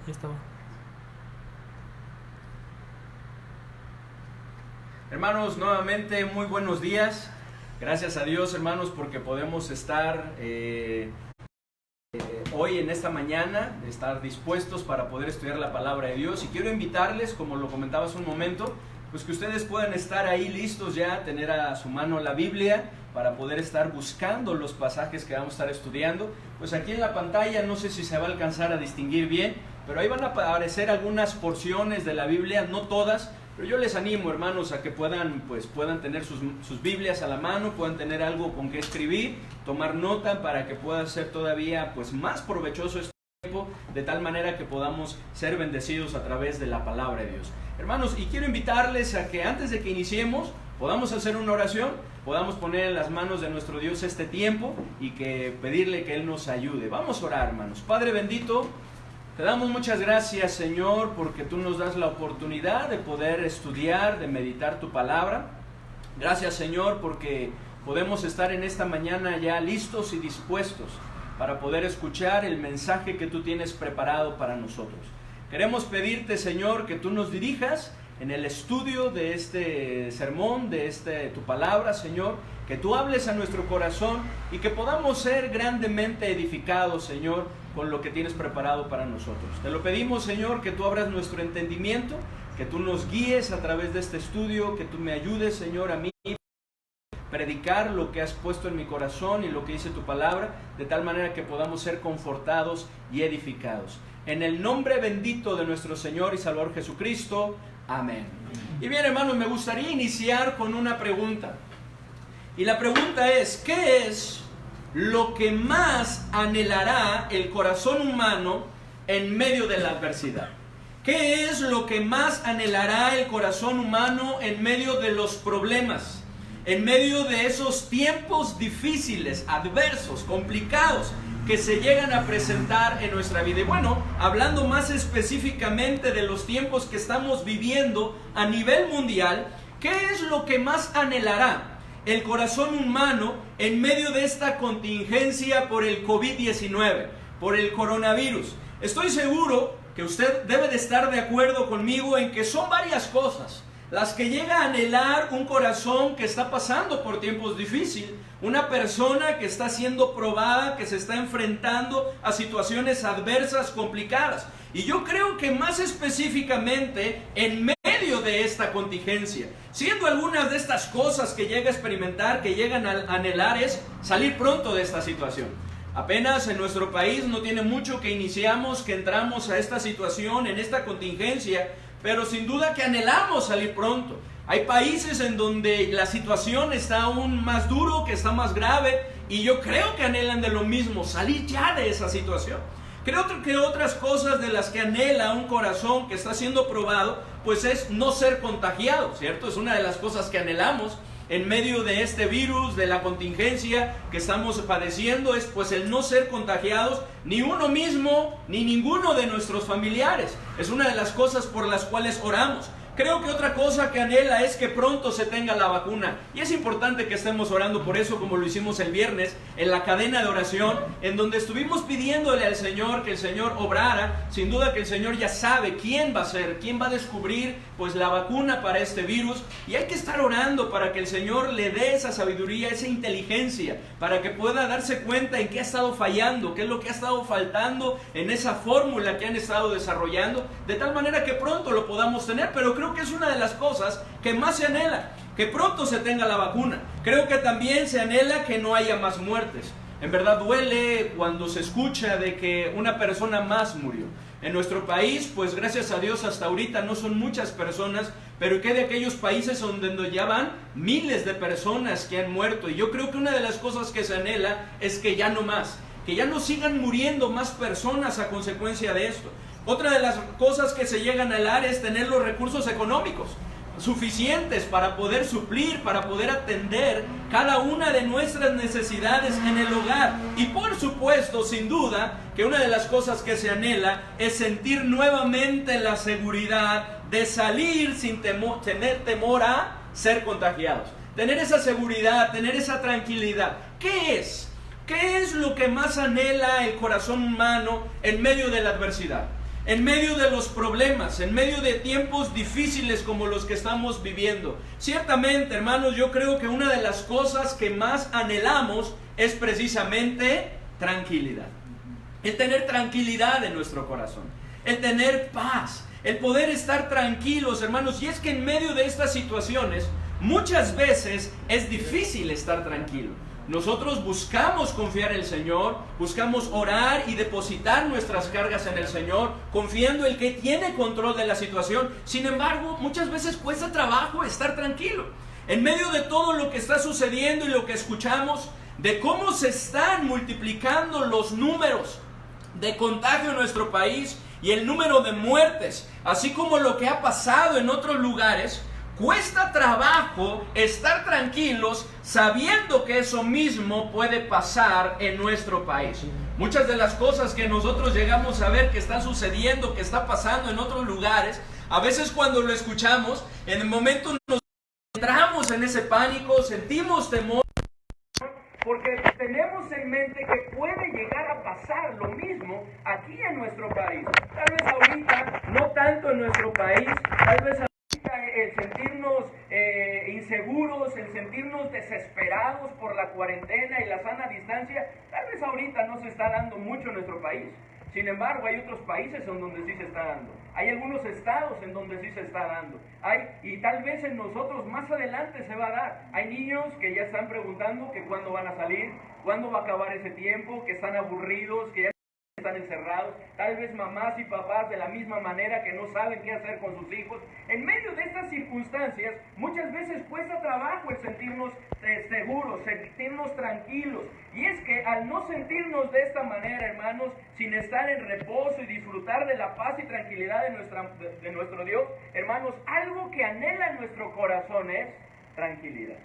Ya estaba. Hermanos, nuevamente muy buenos días. Gracias a Dios, hermanos, porque podemos estar hoy en esta mañana, estar dispuestos para poder estudiar la palabra de Dios. Y quiero invitarles, como lo comentaba hace un momento, pues que ustedes puedan estar ahí listos ya, tener a su mano la Biblia para poder estar buscando los pasajes que vamos a estar estudiando. Pues aquí en la pantalla, no sé si se va a alcanzar a distinguir bien, pero ahí van a aparecer algunas porciones de la Biblia, no todas, pero yo les animo, hermanos, a que puedan tener sus Biblias a la mano, puedan tener algo con que escribir, tomar nota para que pueda ser todavía más provechoso este tiempo, de tal manera que podamos ser bendecidos a través de la palabra de Dios. Hermanos, y quiero invitarles a que antes de que iniciemos, podamos hacer una oración, podamos poner en las manos de nuestro Dios este tiempo y que pedirle que Él nos ayude. Vamos a orar, hermanos. Padre bendito, te damos muchas gracias, Señor, porque tú nos das la oportunidad de poder estudiar, de meditar tu palabra. Gracias, Señor, porque podemos estar en esta mañana ya listos y dispuestos para poder escuchar el mensaje que tú tienes preparado para nosotros. Queremos pedirte, Señor, que tú nos dirijas en el estudio de este sermón, de tu palabra, Señor, que tú hables a nuestro corazón y que podamos ser grandemente edificados, Señor, con lo que tienes preparado para nosotros. Te lo pedimos, Señor, que tú abras nuestro entendimiento, que tú nos guíes a través de este estudio, que tú me ayudes, Señor, a mí predicar lo que has puesto en mi corazón y lo que dice tu palabra, de tal manera que podamos ser confortados y edificados. En el nombre bendito de nuestro Señor y Salvador Jesucristo. Amén. Y bien, hermanos, me gustaría iniciar con una pregunta. Y la pregunta es, ¿qué es lo que más anhelará el corazón humano en medio de la adversidad? ¿Qué es lo que más anhelará el corazón humano en medio de los problemas? En medio de esos tiempos difíciles, adversos, complicados, que se llegan a presentar en nuestra vida. Y bueno, hablando más específicamente de los tiempos que estamos viviendo a nivel mundial, ¿qué es lo que más anhelará el corazón humano en medio de esta contingencia por el COVID-19, por el coronavirus? Estoy seguro que usted debe de estar de acuerdo conmigo en que son varias cosas las que llega a anhelar un corazón que está pasando por tiempos difíciles, una persona que está siendo probada, que se está enfrentando a situaciones adversas, complicadas. Y yo creo que más específicamente en medio de esta contingencia, siendo algunas de estas cosas que llega a experimentar, que llegan a anhelar, es salir pronto de esta situación. Apenas en nuestro país no tiene mucho que iniciamos, que entramos a esta situación, en esta contingencia, pero sin duda que anhelamos salir pronto. Hay países en donde la situación está aún más duro, que está más grave, y yo creo que anhelan de lo mismo, salir ya de esa situación. Creo que otras cosas de las que anhela un corazón que está siendo probado, pues es no ser contagiado, ¿cierto? Es una de las cosas que anhelamos en medio de este virus, de la contingencia que estamos padeciendo, es pues el no ser contagiados, ni uno mismo, ni ninguno de nuestros familiares. Es una de las cosas por las cuales oramos. Creo que otra cosa que anhela es que pronto se tenga la vacuna. Y es importante que estemos orando por eso, como lo hicimos el viernes, en la cadena de oración, en donde estuvimos pidiéndole al Señor que el Señor obrara. Sin duda que el Señor ya sabe quién va a ser, quién va a descubrir pues la vacuna para este virus. Y hay que estar orando para que el Señor le dé esa sabiduría, esa inteligencia, para que pueda darse cuenta en qué ha estado fallando, qué es lo que ha estado faltando en esa fórmula que han estado desarrollando, de tal manera que pronto lo podamos tener. Pero creo que es una de las cosas que más se anhela, que pronto se tenga la vacuna. Creo que también se anhela que no haya más muertes. En verdad duele cuando se escucha de que una persona más murió. En nuestro país, pues gracias a Dios hasta ahorita no son muchas personas, pero que de aquellos países donde ya van miles de personas que han muerto. Y yo creo que una de las cosas que se anhela es que ya no más, que ya no sigan muriendo más personas a consecuencia de esto. Otra de las cosas que se llegan a anhelar es tener los recursos económicos suficientes para poder suplir, para poder atender cada una de nuestras necesidades en el hogar. Y por supuesto, sin duda, que una de las cosas que se anhela es sentir nuevamente la seguridad de salir sin tener temor a ser contagiados. Tener esa seguridad, tener esa tranquilidad. ¿Qué es lo que más anhela el corazón humano en medio de la adversidad? en medio de los problemas, en medio de tiempos difíciles como los que estamos viviendo. Ciertamente, hermanos, yo creo que una de las cosas que más anhelamos es precisamente tranquilidad. El tener tranquilidad en nuestro corazón, el tener paz, el poder estar tranquilos, hermanos. Y es que en medio de estas situaciones, muchas veces es difícil estar tranquilo. Nosotros buscamos confiar en el Señor, buscamos orar y depositar nuestras cargas en el Señor, confiando en el que tiene control de la situación. Sin embargo, muchas veces cuesta trabajo estar tranquilo. En medio de todo lo que está sucediendo y lo que escuchamos, de cómo se están multiplicando los números de contagio en nuestro país y el número de muertes, así como lo que ha pasado en otros lugares, cuesta trabajo estar tranquilos sabiendo que eso mismo puede pasar en nuestro país. Muchas de las cosas que nosotros llegamos a ver que están sucediendo, que está pasando en otros lugares, a veces cuando lo escuchamos, en el momento nos entramos en ese pánico, sentimos temor, porque tenemos en mente que puede llegar a pasar lo mismo aquí en nuestro país. Tal vez ahorita, no tanto en nuestro país, tal vez el sentirnos inseguros, el sentirnos desesperados por la cuarentena y la sana distancia, tal vez ahorita no se está dando mucho en nuestro país. Sin embargo, hay otros países en donde sí se está dando. Hay algunos estados en donde sí se está dando. Y tal vez en nosotros más adelante se va a dar. Hay niños que ya están preguntando que cuándo van a salir, cuándo va a acabar ese tiempo, que están aburridos, que ya están encerrados, tal vez mamás y papás de la misma manera que no saben qué hacer con sus hijos. En medio de estas circunstancias, muchas veces cuesta trabajo el sentirnos seguros, sentirnos tranquilos. Y es que al no sentirnos de esta manera, hermanos, sin estar en reposo y disfrutar de la paz y tranquilidad de nuestro Dios, hermanos, algo que anhela en nuestro corazón es tranquilidad.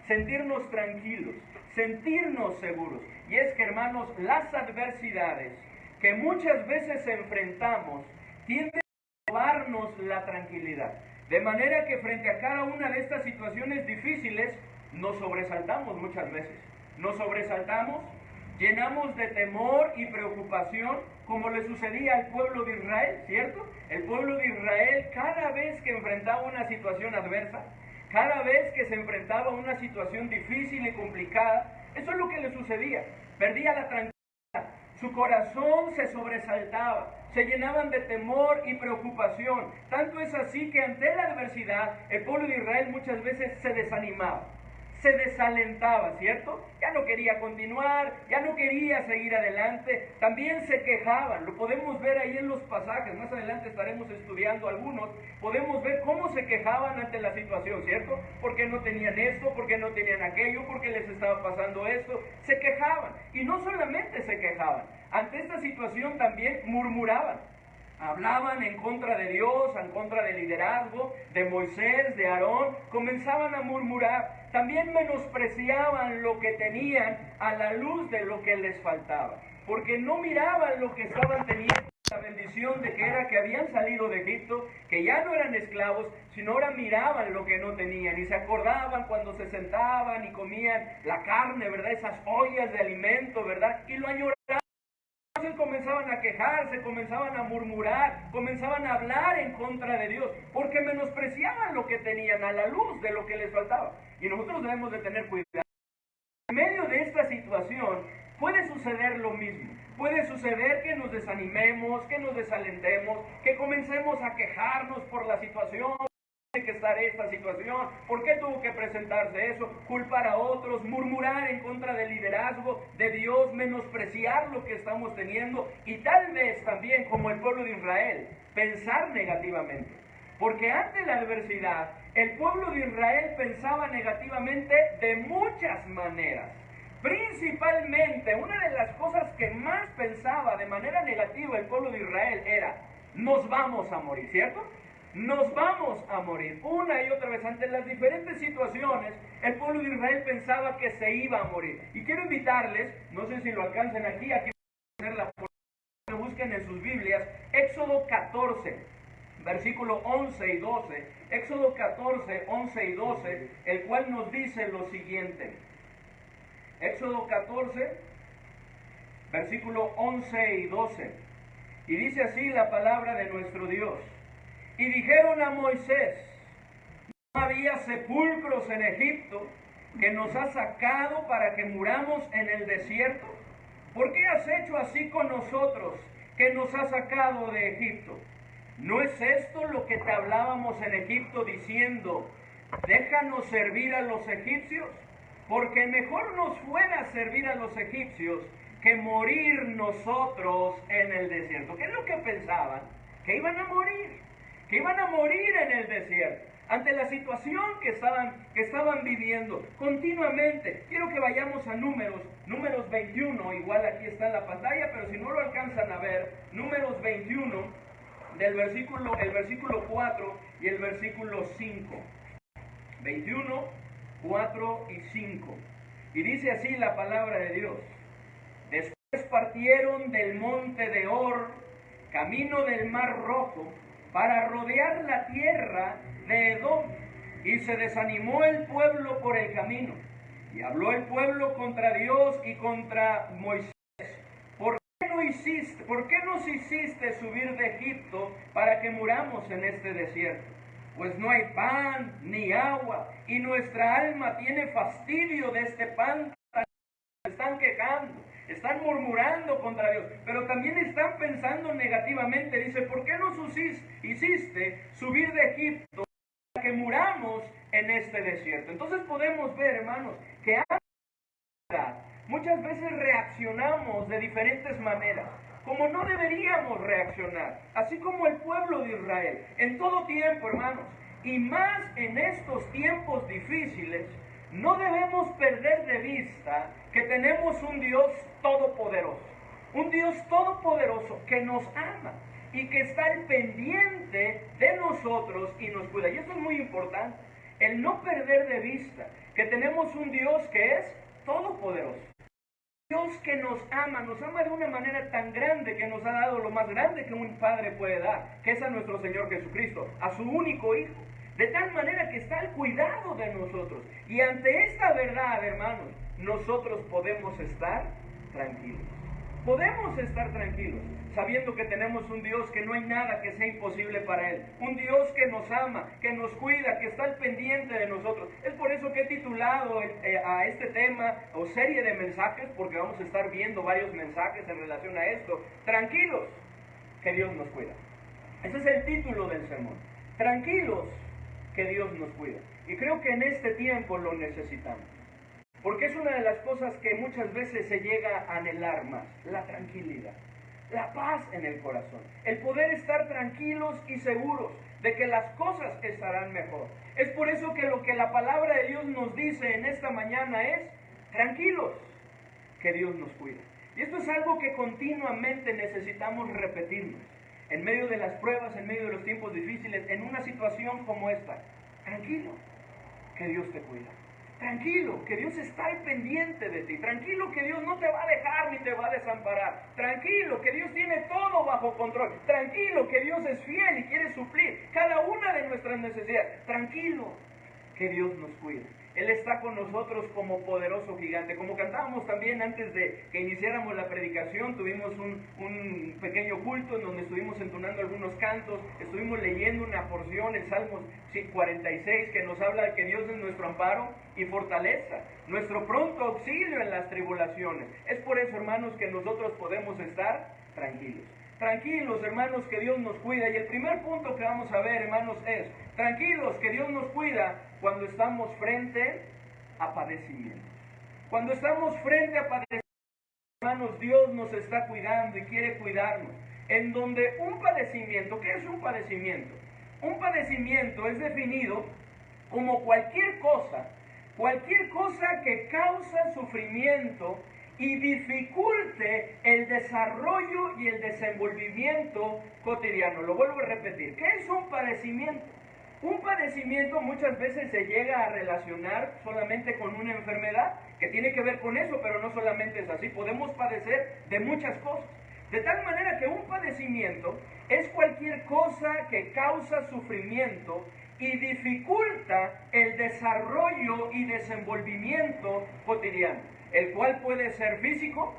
Sentirnos tranquilos, sentirnos seguros. Y es que, hermanos, las adversidades que muchas veces enfrentamos tienden a robarnos la tranquilidad. De manera que frente a cada una de estas situaciones difíciles, nos sobresaltamos muchas veces. Nos sobresaltamos, llenamos de temor y preocupación, como le sucedía al pueblo de Israel, ¿cierto? El pueblo de Israel, cada vez que enfrentaba una situación adversa, cada vez que se enfrentaba a una situación difícil y complicada, eso es lo que le sucedía. Perdía la tranquilidad. Su corazón se sobresaltaba, se llenaban de temor y preocupación. Tanto es así que ante la adversidad, el pueblo de Israel muchas veces se desanimaba, se desalentaba, ¿cierto? Ya no quería continuar, ya no quería seguir adelante. También se quejaban, lo podemos ver ahí en los pasajes, más adelante estaremos estudiando algunos. Podemos ver cómo se quejaban ante la situación, ¿cierto? Porque no tenían esto, porque no tenían aquello, porque les estaba pasando esto. Se quejaban, y no solamente se quejaban, ante esta situación también murmuraban. Hablaban en contra de Dios, en contra del liderazgo, de Moisés, de Aarón. Comenzaban a murmurar. También menospreciaban lo que tenían a la luz de lo que les faltaba. Porque no miraban lo que estaban teniendo, la bendición de que era que habían salido de Egipto, que ya no eran esclavos, sino ahora miraban lo que no tenían. Y se acordaban cuando se sentaban y comían la carne, ¿verdad? Esas ollas de alimento, ¿verdad? Y lo añoraban. Entonces comenzaban a quejarse, comenzaban a murmurar, comenzaban a hablar en contra de Dios, porque menospreciaban lo que tenían a la luz de lo que les faltaba. Y nosotros debemos de tener cuidado. En medio de esta situación puede suceder lo mismo. Puede suceder que nos desanimemos, que nos desalentemos, que comencemos a quejarnos por la situación. Que estar esta situación, ¿por qué tuvo que presentarse eso? Culpar a otros, murmurar en contra del liderazgo de Dios, menospreciar lo que estamos teniendo y tal vez también, como el pueblo de Israel, pensar negativamente. Porque ante la adversidad, el pueblo de Israel pensaba negativamente de muchas maneras. Principalmente, una de las cosas que más pensaba de manera negativa el pueblo de Israel era: nos vamos a morir, ¿cierto? Nos vamos a morir. Una y otra vez, ante las diferentes situaciones, el pueblo de Israel pensaba que se iba a morir. Y quiero invitarles, no sé si lo alcancan aquí voy a hacer la que busquen en sus Biblias, Éxodo 14, versículo 11 y 12. Éxodo 14, 11 y 12, el cual nos dice lo siguiente. Éxodo 14, versículo 11 y 12. Y dice así la palabra de nuestro Dios. Y dijeron a Moisés: ¿no había sepulcros en Egipto que nos has sacado para que muramos en el desierto? ¿Por qué has hecho así con nosotros, que nos has sacado de Egipto? ¿No es esto lo que te hablábamos en Egipto diciendo: déjanos servir a los egipcios? Porque mejor nos fuera servir a los egipcios que morir nosotros en el desierto. ¿Qué es lo que pensaban? Que iban a morir en el desierto, ante la situación que estaban viviendo continuamente. Quiero que vayamos a Números 21, igual aquí está en la pantalla, pero si no lo alcanzan a ver, Números 21, el versículo 4 y el versículo 5. 21, 4 y 5. Y dice así la palabra de Dios: después partieron del monte de Hor, camino del mar Rojo, para rodear la tierra de Edom, y se desanimó el pueblo por el camino, y habló el pueblo contra Dios y contra Moisés: ¿por qué nos hiciste subir de Egipto para que muramos en este desierto? Pues no hay pan ni agua, y nuestra alma tiene fastidio de este pan. Se están quejando, están murmurando contra Dios, pero también están pensando negativamente. Dice: ¿por qué nos hiciste subir de Egipto para que muramos en este desierto? Entonces podemos ver, hermanos, que muchas veces reaccionamos de diferentes maneras, como no deberíamos reaccionar, así como el pueblo de Israel, en todo tiempo, hermanos, y más en estos tiempos difíciles. No debemos perder de vista que tenemos un Dios todopoderoso que nos ama y que está al pendiente de nosotros y nos cuida. Y esto es muy importante, el no perder de vista que tenemos un Dios que es todopoderoso. Dios que nos ama de una manera tan grande, que nos ha dado lo más grande que un padre puede dar, que es a nuestro Señor Jesucristo, a su único Hijo, de tal manera que está al cuidado de nosotros. Y ante esta verdad, hermanos, nosotros podemos estar tranquilos. Podemos estar tranquilos, sabiendo que tenemos un Dios que no hay nada que sea imposible para Él. Un Dios que nos ama, que nos cuida, que está al pendiente de nosotros. Es por eso que he titulado a este tema o serie de mensajes, porque vamos a estar viendo varios mensajes en relación a esto: tranquilos, que Dios nos cuida. Ese es el título del sermón. Tranquilos, que Dios nos cuida. Y creo que en este tiempo lo necesitamos, porque es una de las cosas que muchas veces se llega a anhelar más: la tranquilidad, la paz en el corazón, el poder estar tranquilos y seguros de que las cosas estarán mejor. Es por eso que lo que la palabra de Dios nos dice en esta mañana es: tranquilos, que Dios nos cuida. Y esto es algo que continuamente necesitamos repetirnos en medio de las pruebas, en medio de los tiempos difíciles, en una situación como esta. Tranquilo, que Dios te cuida. Tranquilo, que Dios está al pendiente de ti. Tranquilo, que Dios no te va a dejar ni te va a desamparar. Tranquilo, que Dios tiene todo bajo control. Tranquilo, que Dios es fiel y quiere suplir cada una de nuestras necesidades. Tranquilo, que Dios nos cuida. Él está con nosotros como poderoso gigante. Como cantábamos también antes de que iniciáramos la predicación, tuvimos un pequeño culto en donde estuvimos entonando algunos cantos, estuvimos leyendo una porción, el Salmo 46, que nos habla de que Dios es nuestro amparo y fortaleza, nuestro pronto auxilio en las tribulaciones. Es por eso, hermanos, que nosotros podemos estar tranquilos. Tranquilos, hermanos, que Dios nos cuida. Y el primer punto que vamos a ver, hermanos, es: tranquilos, que Dios nos cuida cuando estamos frente a padecimientos. Cuando estamos frente a padecimientos, hermanos, Dios nos está cuidando y quiere cuidarnos. En donde un padecimiento, ¿qué es un padecimiento? Un padecimiento es definido como cualquier cosa que causa sufrimiento y dificulte el desarrollo y el desenvolvimiento cotidiano. Lo vuelvo a repetir: ¿qué es un padecimiento? Un padecimiento muchas veces se llega a relacionar solamente con una enfermedad, que tiene que ver con eso, pero no solamente es así. Podemos padecer de muchas cosas, de tal manera que un padecimiento es cualquier cosa que causa sufrimiento y dificulta el desarrollo y desenvolvimiento cotidiano, el cual puede ser físico,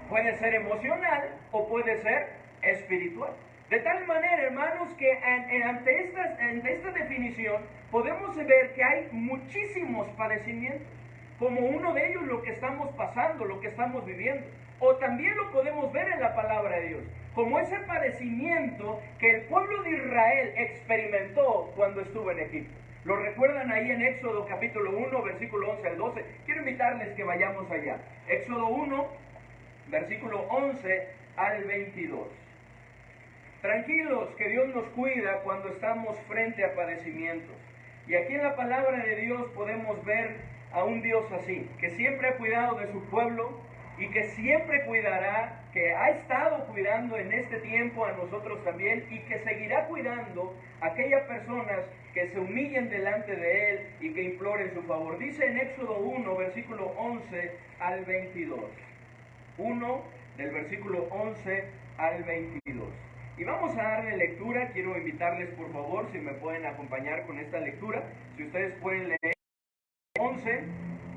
puede ser emocional o puede ser espiritual. De tal manera, hermanos, que ante esta definición podemos ver que hay muchísimos padecimientos, como uno de ellos lo que estamos pasando, lo que estamos viviendo. O también lo podemos ver en la palabra de Dios, como ese padecimiento que el pueblo de Israel experimentó cuando estuvo en Egipto. ¿Lo recuerdan ahí en Éxodo capítulo 1, versículo 11 al 12? Quiero invitarles que vayamos allá. Éxodo 1, versículo 11 al 22. Tranquilos, que Dios nos cuida cuando estamos frente a padecimientos. Y aquí en la palabra de Dios podemos ver a un Dios así, que siempre ha cuidado de su pueblo y que siempre cuidará, que ha estado cuidando en este tiempo a nosotros también y que seguirá cuidando a aquellas personas que se humillen delante de Él y que imploren su favor. Dice en Éxodo 1, versículo 11 al 22. 1 del versículo 11 al 22. Y vamos a darle lectura. Quiero invitarles, por favor, si me pueden acompañar con esta lectura. Si ustedes pueden leer 11,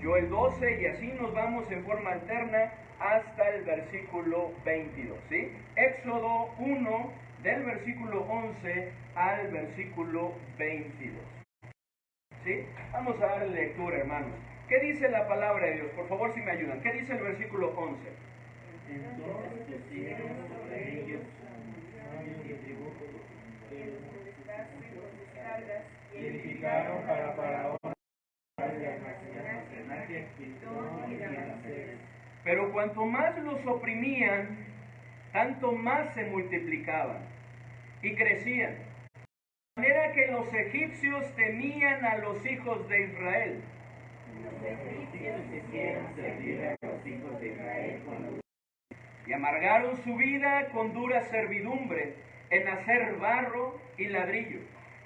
yo el 12, y así nos vamos en forma alterna hasta el versículo 22, ¿sí? Éxodo 1, del versículo 11 al versículo 22. ¿Sí? Vamos a darle lectura, hermanos. ¿Qué dice la palabra de Dios? Por favor, si me ayudan. ¿Qué dice el versículo 11? Entonces pusieron sobre ellos años de tributo, y edificaron para Faraón de almacenaje, Pitón y Rameses. Pero cuanto más los oprimían, tanto más se multiplicaban y crecían. De manera que los egipcios temían a los hijos de Israel. Los egipcios hicieron servir a los hijos de Israel con Y amargaron su vida con dura servidumbre, en hacer barro y ladrillo,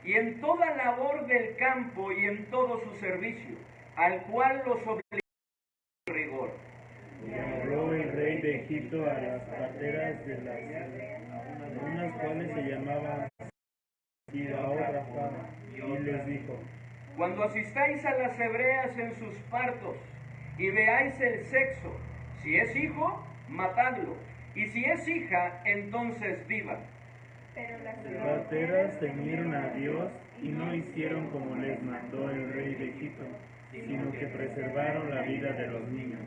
y en toda labor del campo y en todo su servicio, al cual los obligó rigor. Y habló el rey de Egipto a las parteras de las unas cuales se llamaban y la otra Fama, y les dijo: Cuando asistáis a las hebreas en sus partos y veáis el sexo, si es hijo, matadlo, y si es hija, entonces viva. Pero las parteras temieron a Dios y no hicieron como les mandó el rey de Egipto, sino que preservaron la vida de los niños.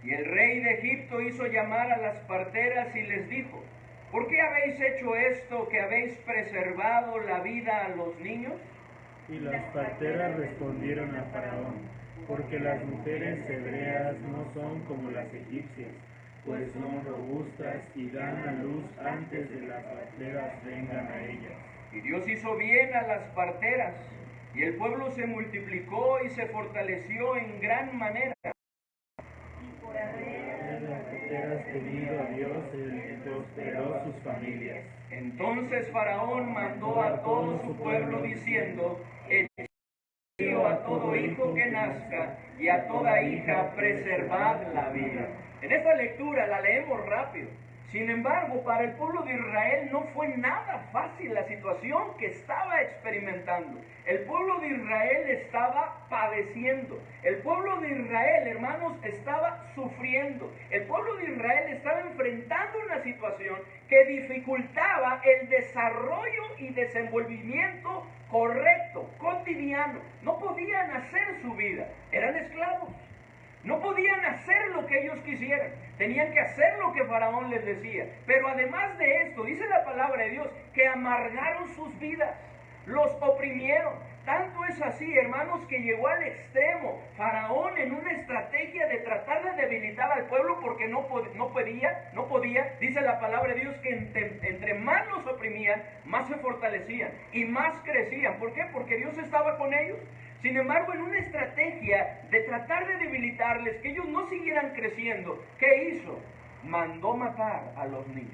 Y el rey de Egipto hizo llamar a las parteras y les dijo: ¿por qué habéis hecho esto, que habéis preservado la vida a los niños? Y las parteras respondieron a Faraón: porque las mujeres hebreas no son como las egipcias, pues son robustas y dan a luz antes de las parteras vengan a ellas. Y Dios hizo bien a las parteras, y el pueblo se multiplicó y se fortaleció en gran manera. por haber Las parteras temido a Dios, Él prosperó sus familias. Entonces Faraón mandó a todo su pueblo diciendo: echad a todo hijo que nazca y a toda hija preservad la vida. En esta lectura la leemos rápido. Sin embargo, para el pueblo de Israel no fue nada fácil la situación que estaba experimentando. El pueblo de Israel estaba padeciendo. El pueblo de Israel, hermanos, estaba sufriendo. El pueblo de Israel estaba enfrentando una situación que dificultaba el desarrollo y desenvolvimiento correcto, cotidiano. No podían hacer su vida. Eran esclavos. No podían hacer lo que ellos quisieran, tenían que hacer lo que Faraón les decía. Pero además de esto, dice la palabra de Dios, que amargaron sus vidas, los oprimieron. Tanto es así, hermanos, que llegó al extremo Faraón en una estrategia de tratar de debilitar al pueblo, porque no podía, dice la palabra de Dios, que entre más los oprimían, más se fortalecían y más crecían. ¿Por qué? Porque Dios estaba con ellos. Sin embargo, en una estrategia de tratar de debilitarles, que ellos no siguieran creciendo, ¿qué hizo? Mandó matar a los niños.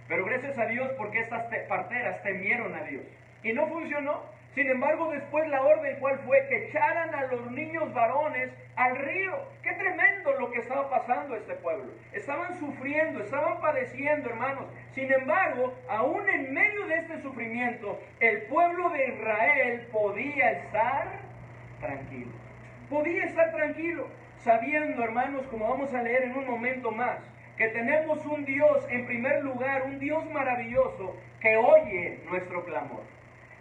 Pero gracias a Dios, porque estas parteras temieron a Dios. Y no funcionó. Sin embargo, después la orden, ¿cuál fue? Que echaran a los niños varones al río. ¡Qué tremendo lo que estaba pasando a este pueblo! Estaban sufriendo, estaban padeciendo, hermanos. Sin embargo, aún en medio de este sufrimiento, el pueblo de Israel podía estar tranquilo. Podía estar tranquilo, sabiendo, hermanos, como vamos a leer en un momento más, que tenemos un Dios, en primer lugar, un Dios maravilloso que oye nuestro clamor,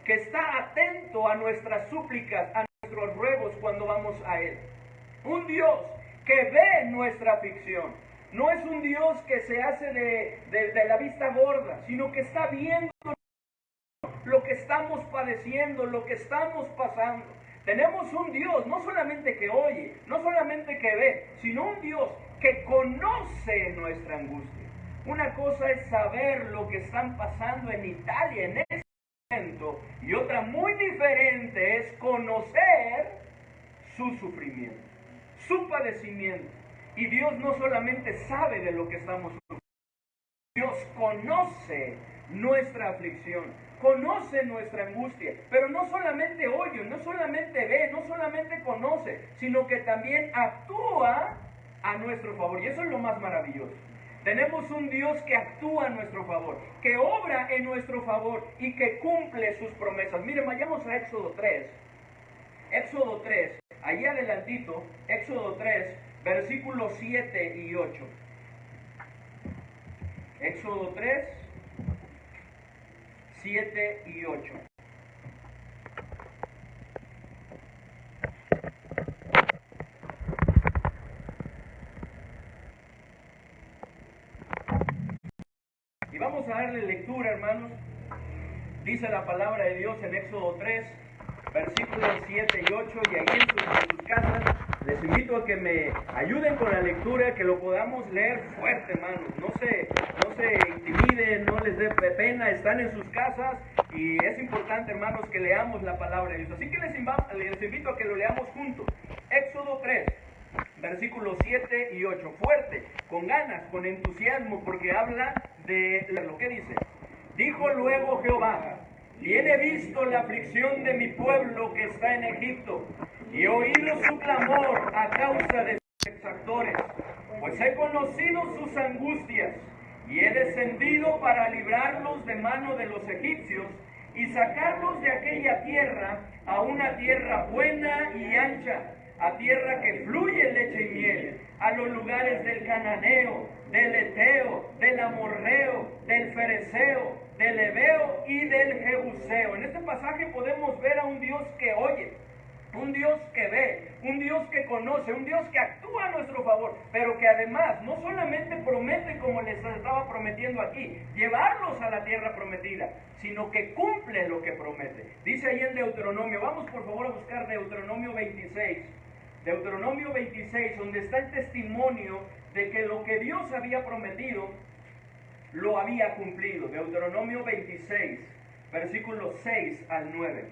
que está atento a nuestras súplicas, a nuestros ruegos cuando vamos a Él. Un Dios que ve nuestra aflicción. No es un Dios que se hace de la vista gorda, sino que está viendo lo que estamos padeciendo, lo que estamos pasando. Tenemos un Dios no solamente que oye, no solamente que ve, sino un Dios que conoce nuestra angustia. Una cosa es saber lo que están pasando en Italia en este momento, y otra muy diferente es conocer su sufrimiento, su padecimiento. Y Dios no solamente sabe de lo que estamos sufriendo, Dios conoce nuestra aflicción, conoce nuestra angustia, pero no solamente oye, no solamente ve, no solamente conoce, sino que también actúa a nuestro favor. Y eso es lo más maravilloso. Tenemos un Dios que actúa a nuestro favor, que obra en nuestro favor y que cumple sus promesas. Miren, vayamos a Éxodo 3. Éxodo 3, allí adelantito, Éxodo 3, versículos 7 y 8. Éxodo 3, 7 y 8. Y vamos a darle lectura, hermanos. Dice la palabra de Dios en Éxodo 3, versículos 7 y 8, y ahí en sus casas les invito a que me ayuden con la lectura, que lo podamos leer fuerte, hermanos. No se intimiden, no les dé pena, están en sus casas y es importante, hermanos, que leamos la palabra de Dios. Así que les invito a que lo leamos juntos. Éxodo 3, versículos 7 y 8. Fuerte, con ganas, con entusiasmo, porque habla de lo que dice. Dijo luego Jehová: bien he visto la aflicción de mi pueblo que está en Egipto, y he oído su clamor a causa de sus exactores, pues he conocido sus angustias, y he descendido para librarlos de mano de los egipcios, y sacarlos de aquella tierra a una tierra buena y ancha, a tierra que fluye leche y miel, a los lugares del cananeo, del eteo, del amorreo, del fereceo, del heveo y del jebuseo. En este pasaje podemos ver a un Dios que oye, un Dios que ve, un Dios que conoce, un Dios que actúa a nuestro favor, pero que además no solamente promete, como les estaba prometiendo aquí, llevarlos a la tierra prometida, sino que cumple lo que promete. Dice ahí en Deuteronomio, vamos por favor a buscar Deuteronomio 26, Deuteronomio 26, donde está el testimonio de que lo que Dios había prometido lo había cumplido. Deuteronomio 26, versículos 6 al 9.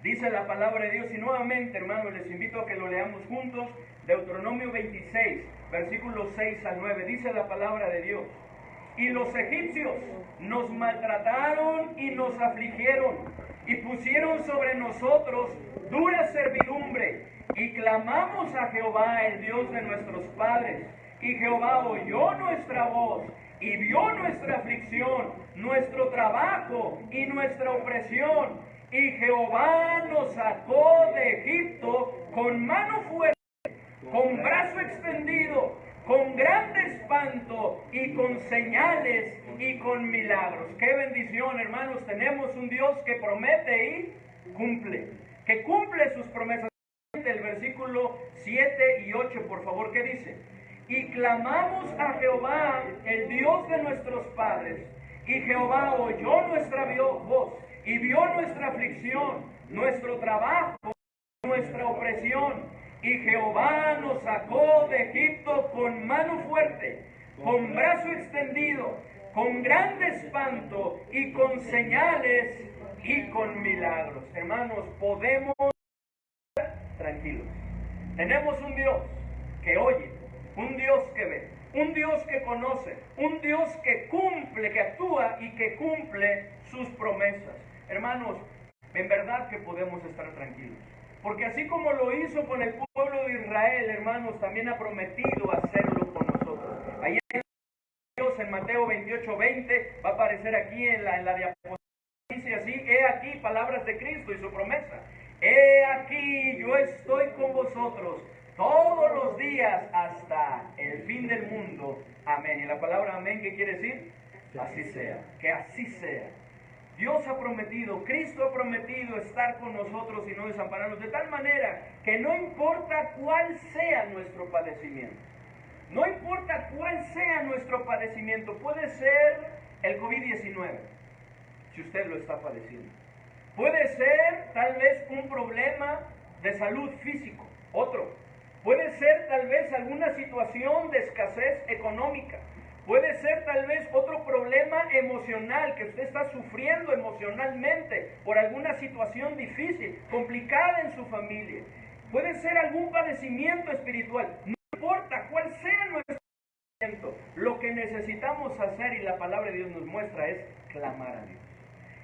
Dice la palabra de Dios, y nuevamente, hermanos, les invito a que lo leamos juntos. Deuteronomio 26, versículos 6 al 9. Dice la palabra de Dios: y los egipcios nos maltrataron y nos afligieron, y pusieron sobre nosotros dura servidumbre, y clamamos a Jehová, el Dios de nuestros padres, y Jehová oyó nuestra voz, y vio nuestra aflicción, nuestro trabajo y nuestra opresión, y Jehová nos sacó de Egipto con mano fuerte, con brazo extendido, con grande espanto y con señales y con milagros. ¡Qué bendición, hermanos! Tenemos un Dios que promete y cumple, que cumple sus promesas. El versículo 7 y 8, por favor, ¿qué dice? Y clamamos a Jehová, el Dios de nuestros padres, y Jehová oyó nuestra voz, y vio nuestra aflicción, nuestro trabajo, nuestra opresión, y Jehová nos sacó de Egipto con mano fuerte, con brazo extendido, con grande espanto, y con señales y con milagros. Hermanos, podemos estar tranquilos. Tenemos un Dios que oye, un Dios que ve, un Dios que conoce, un Dios que cumple, que actúa y que cumple sus promesas. Hermanos, en verdad que podemos estar tranquilos, porque así como lo hizo con el pueblo de Israel, hermanos, también ha prometido hacerlo con nosotros. Ahí en Mateo 28:20 va a aparecer aquí en la diapositiva, dice así: he aquí palabras de Cristo y su promesa. He aquí yo estoy con vosotros todos los días hasta el fin del mundo. Amén. Y la palabra amén, ¿qué quiere decir? Así sea, que así sea. Dios ha prometido, Cristo ha prometido estar con nosotros y no desampararnos, de tal manera que no importa cuál sea nuestro padecimiento, no importa cuál sea nuestro padecimiento, puede ser el COVID-19, si usted lo está padeciendo, puede ser tal vez un problema de salud físico, otro, puede ser tal vez alguna situación de escasez económica, puede ser tal vez otro problema emocional, que usted está sufriendo emocionalmente por alguna situación difícil, complicada en su familia. Puede ser algún padecimiento espiritual. No importa cuál sea nuestro padecimiento, lo que necesitamos hacer, y la palabra de Dios nos muestra, es clamar a Dios.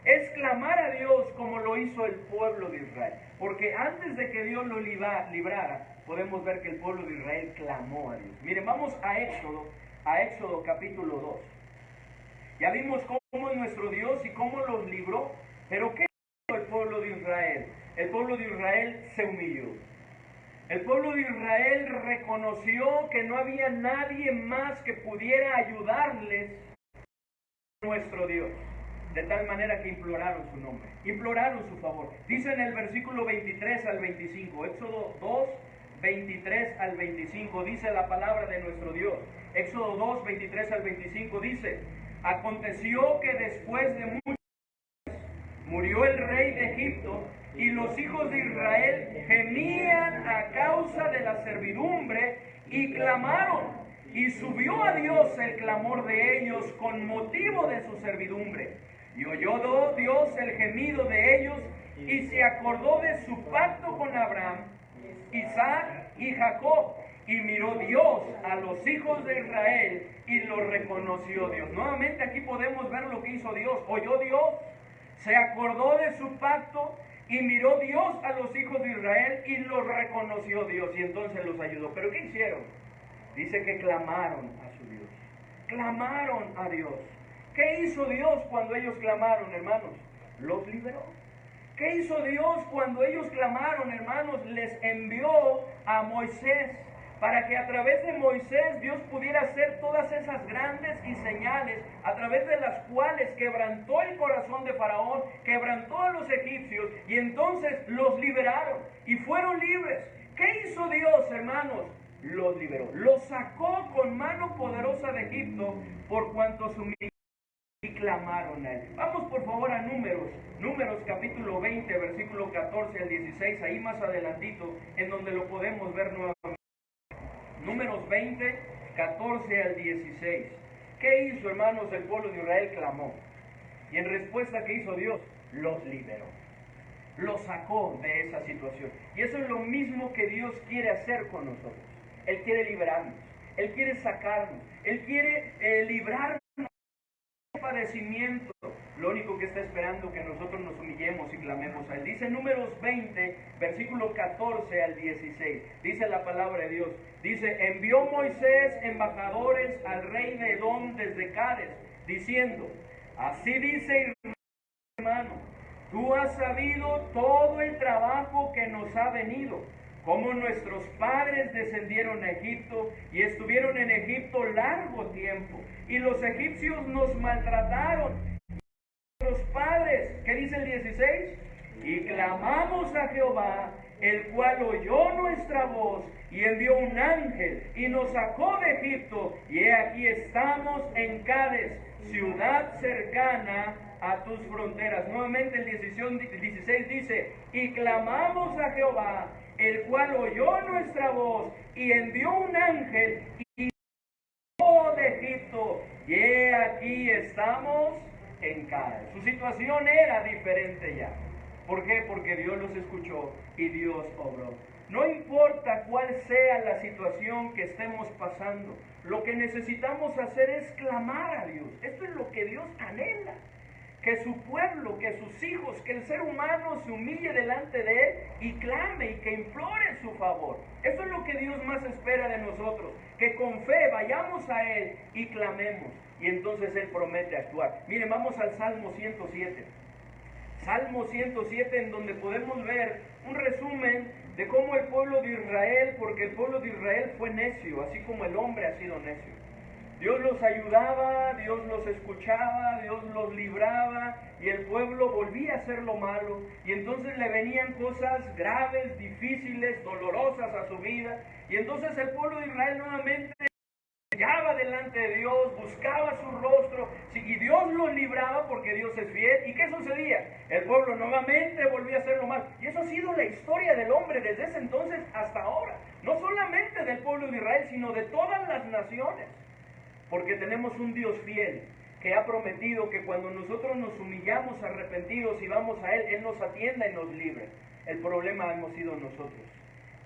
Es clamar a Dios como lo hizo el pueblo de Israel. Porque antes de que Dios lo librara, podemos ver que el pueblo de Israel clamó a Dios. Miren, vamos a Éxodo capítulo 2. Ya vimos cómo es nuestro Dios y cómo los libró, pero ¿qué hizo el pueblo de Israel? El pueblo de Israel se humilló. El pueblo de Israel reconoció que no había nadie más que pudiera ayudarles a nuestro Dios. De tal manera que imploraron su nombre, imploraron su favor. Dice en el versículo 23 al 25, Éxodo 2, 23 al 25, dice la palabra de nuestro Dios. Éxodo 2, 23 al 25 dice: aconteció que después de muchos días murió el rey de Egipto, y los hijos de Israel gemían a causa de la servidumbre y clamaron, y subió a Dios el clamor de ellos con motivo de su servidumbre. Y oyó Dios el gemido de ellos, y se acordó de su pacto con Abraham, Isaac y Jacob. Y miró Dios a los hijos de Israel y los reconoció Dios. Nuevamente aquí podemos ver lo que hizo Dios. Oyó Dios, se acordó de su pacto, y miró Dios a los hijos de Israel y los reconoció Dios. Y entonces los ayudó. ¿Pero qué hicieron? Dice que clamaron a su Dios. Clamaron a Dios. ¿Qué hizo Dios cuando ellos clamaron, hermanos? Los liberó. ¿Qué hizo Dios cuando ellos clamaron, hermanos? Les envió a Moisés, para que a través de Moisés Dios pudiera hacer todas esas grandes y señales, a través de las cuales quebrantó el corazón de Faraón, quebrantó a los egipcios, y entonces los liberaron y fueron libres. ¿Qué hizo Dios, hermanos? Los liberó, los sacó con mano poderosa de Egipto, por cuanto su y clamaron a él. Vamos por favor a Números capítulo 20, versículo 14 al 16, ahí más adelantito, en donde lo podemos ver nuevamente. Números 20, 14 al 16. ¿Qué hizo, hermanos? El pueblo de Israel clamó. Y en respuesta, ¿qué hizo Dios? Los liberó. Los sacó de esa situación. Y eso es lo mismo que Dios quiere hacer con nosotros. Él quiere liberarnos. Él quiere sacarnos. Él quiere librarnos del padecimiento. Lo único que está esperando que nosotros nos humillemos y clamemos a Él. Dice Números 20, versículo 14 al 16. Dice la palabra de Dios. Dice: envió Moisés embajadores al rey de Edom desde Cades, diciendo: así dice Israel, hermano, tú has sabido todo el trabajo que nos ha venido, cómo nuestros padres descendieron a Egipto y estuvieron en Egipto largo tiempo, y los egipcios nos maltrataron. Nuestros padres, ¿qué dice el 16? Y clamamos a Jehová, el cual oyó nuestra voz y envió un ángel y nos sacó de Egipto, y he aquí estamos en Cades, ciudad cercana a tus fronteras. Nuevamente el 16 dice: y clamamos a Jehová, el cual oyó nuestra voz y envió un ángel y nos sacó de Egipto, y he aquí estamos en Cades. Su situación era diferente ya. ¿Por qué? Porque Dios los escuchó y Dios obró. No importa cuál sea la situación que estemos pasando, lo que necesitamos hacer es clamar a Dios. Esto es lo que Dios anhela. Que su pueblo, que sus hijos, que el ser humano se humille delante de Él y clame y que implore su favor. Eso es lo que Dios más espera de nosotros. Que con fe vayamos a Él y clamemos. Y entonces Él promete actuar. Miren, vamos al Salmo 107. Salmo 107, en donde podemos ver un resumen de cómo el pueblo de Israel, porque el pueblo de Israel fue necio, así como el hombre ha sido necio. Dios los ayudaba, Dios los escuchaba, Dios los libraba, y el pueblo volvía a hacer lo malo, y entonces le venían cosas graves, difíciles, dolorosas a su vida, y entonces el pueblo de Israel nuevamente llegaba delante de Dios, buscaba su rostro, y Dios los libraba porque Dios es fiel. ¿Y qué sucedía? El pueblo nuevamente volvía a hacer lo malo. Y eso ha sido la historia del hombre desde ese entonces hasta ahora. No solamente del pueblo de Israel, sino de todas las naciones. Porque tenemos un Dios fiel que ha prometido que cuando nosotros nos humillamos arrepentidos y vamos a Él, Él nos atienda y nos libre. El problema hemos sido nosotros,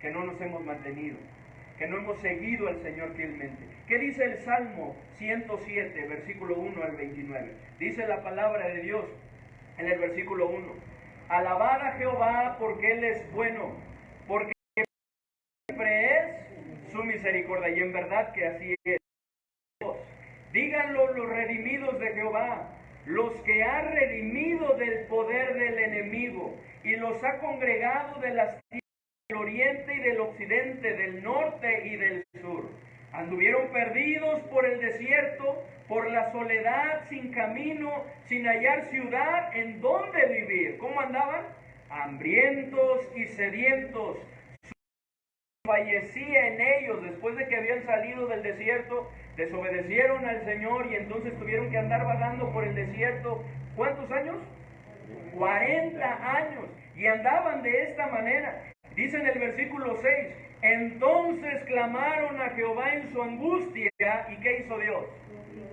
que no nos hemos mantenido, que no hemos seguido al Señor fielmente. ¿Qué dice el Salmo 107, versículo 1 al 29? Dice la palabra de Dios en el versículo 1. Alabad a Jehová porque Él es bueno, porque siempre es su misericordia, y en verdad que así es. Díganlo los redimidos de Jehová, los que ha redimido del poder del enemigo, y los ha congregado de las tierras del oriente y del occidente, del norte y del sur. Anduvieron perdidos por el desierto, por la soledad, sin camino, sin hallar ciudad en donde vivir. ¿Cómo andaban? Hambrientos y sedientos. Fallecía en ellos después de que habían salido del desierto, desobedecieron al Señor y entonces tuvieron que andar vagando por el desierto. ¿Cuántos años? 40 años. Y andaban de esta manera. Dice en el versículo 6, entonces clamaron a Jehová en su angustia, ¿y qué hizo Dios?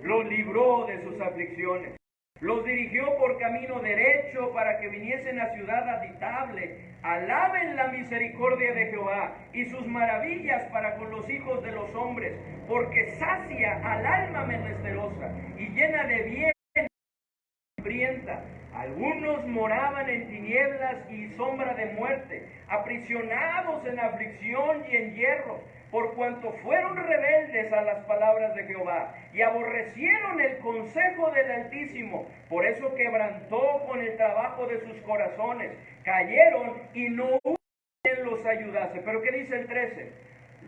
Los libró de sus aflicciones. Los dirigió por camino derecho para que viniesen a ciudad habitable. Alaben la misericordia de Jehová y sus maravillas para con los hijos de los hombres, porque sacia al alma menesterosa y llena de bien hambrienta. Algunos moraban en tinieblas y sombra de muerte, aprisionados en aflicción y en hierro, por cuanto fueron rebeldes a las palabras de Jehová y aborrecieron el consejo del Altísimo. Por eso quebrantó con el trabajo de sus corazones, cayeron y no hubo quien los ayudase. Pero ¿qué dice el 13?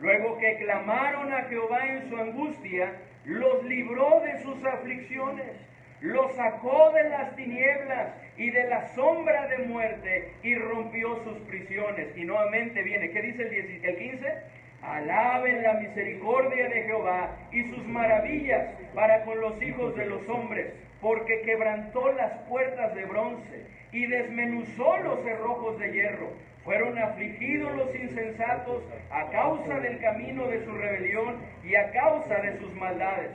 Luego que clamaron a Jehová en su angustia, los libró de sus aflicciones, los sacó de las tinieblas y de la sombra de muerte y rompió sus prisiones. Y nuevamente viene, ¿qué dice el 15? Alaben la misericordia de Jehová y sus maravillas para con los hijos de los hombres, porque quebrantó las puertas de bronce y desmenuzó los cerrojos de hierro. Fueron afligidos los insensatos a causa del camino de su rebelión y a causa de sus maldades.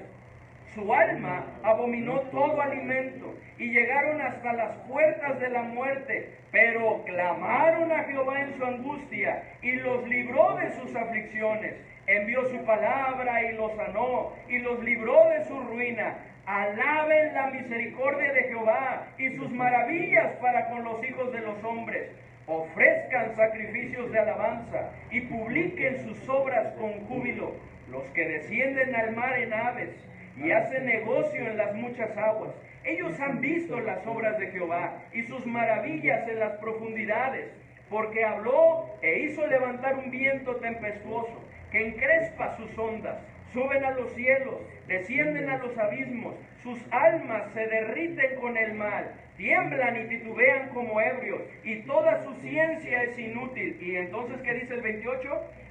Su alma abominó todo alimento y llegaron hasta las puertas de la muerte, pero clamaron a Jehová en su angustia y los libró de sus aflicciones. Envió su palabra y los sanó y los libró de su ruina. Alaben la misericordia de Jehová y sus maravillas para con los hijos de los hombres. Ofrezcan sacrificios de alabanza y publiquen sus obras con júbilo. Los que descienden al mar en aves y hacen negocio en las muchas aguas. Ellos han visto las obras de Jehová y sus maravillas en las profundidades, porque habló e hizo levantar un viento tempestuoso que encrespa sus ondas. Suben a los cielos, descienden a los abismos, sus almas se derriten con el mal, tiemblan y titubean como ebrios, y toda su ciencia es inútil. Y entonces, ¿qué dice el 28?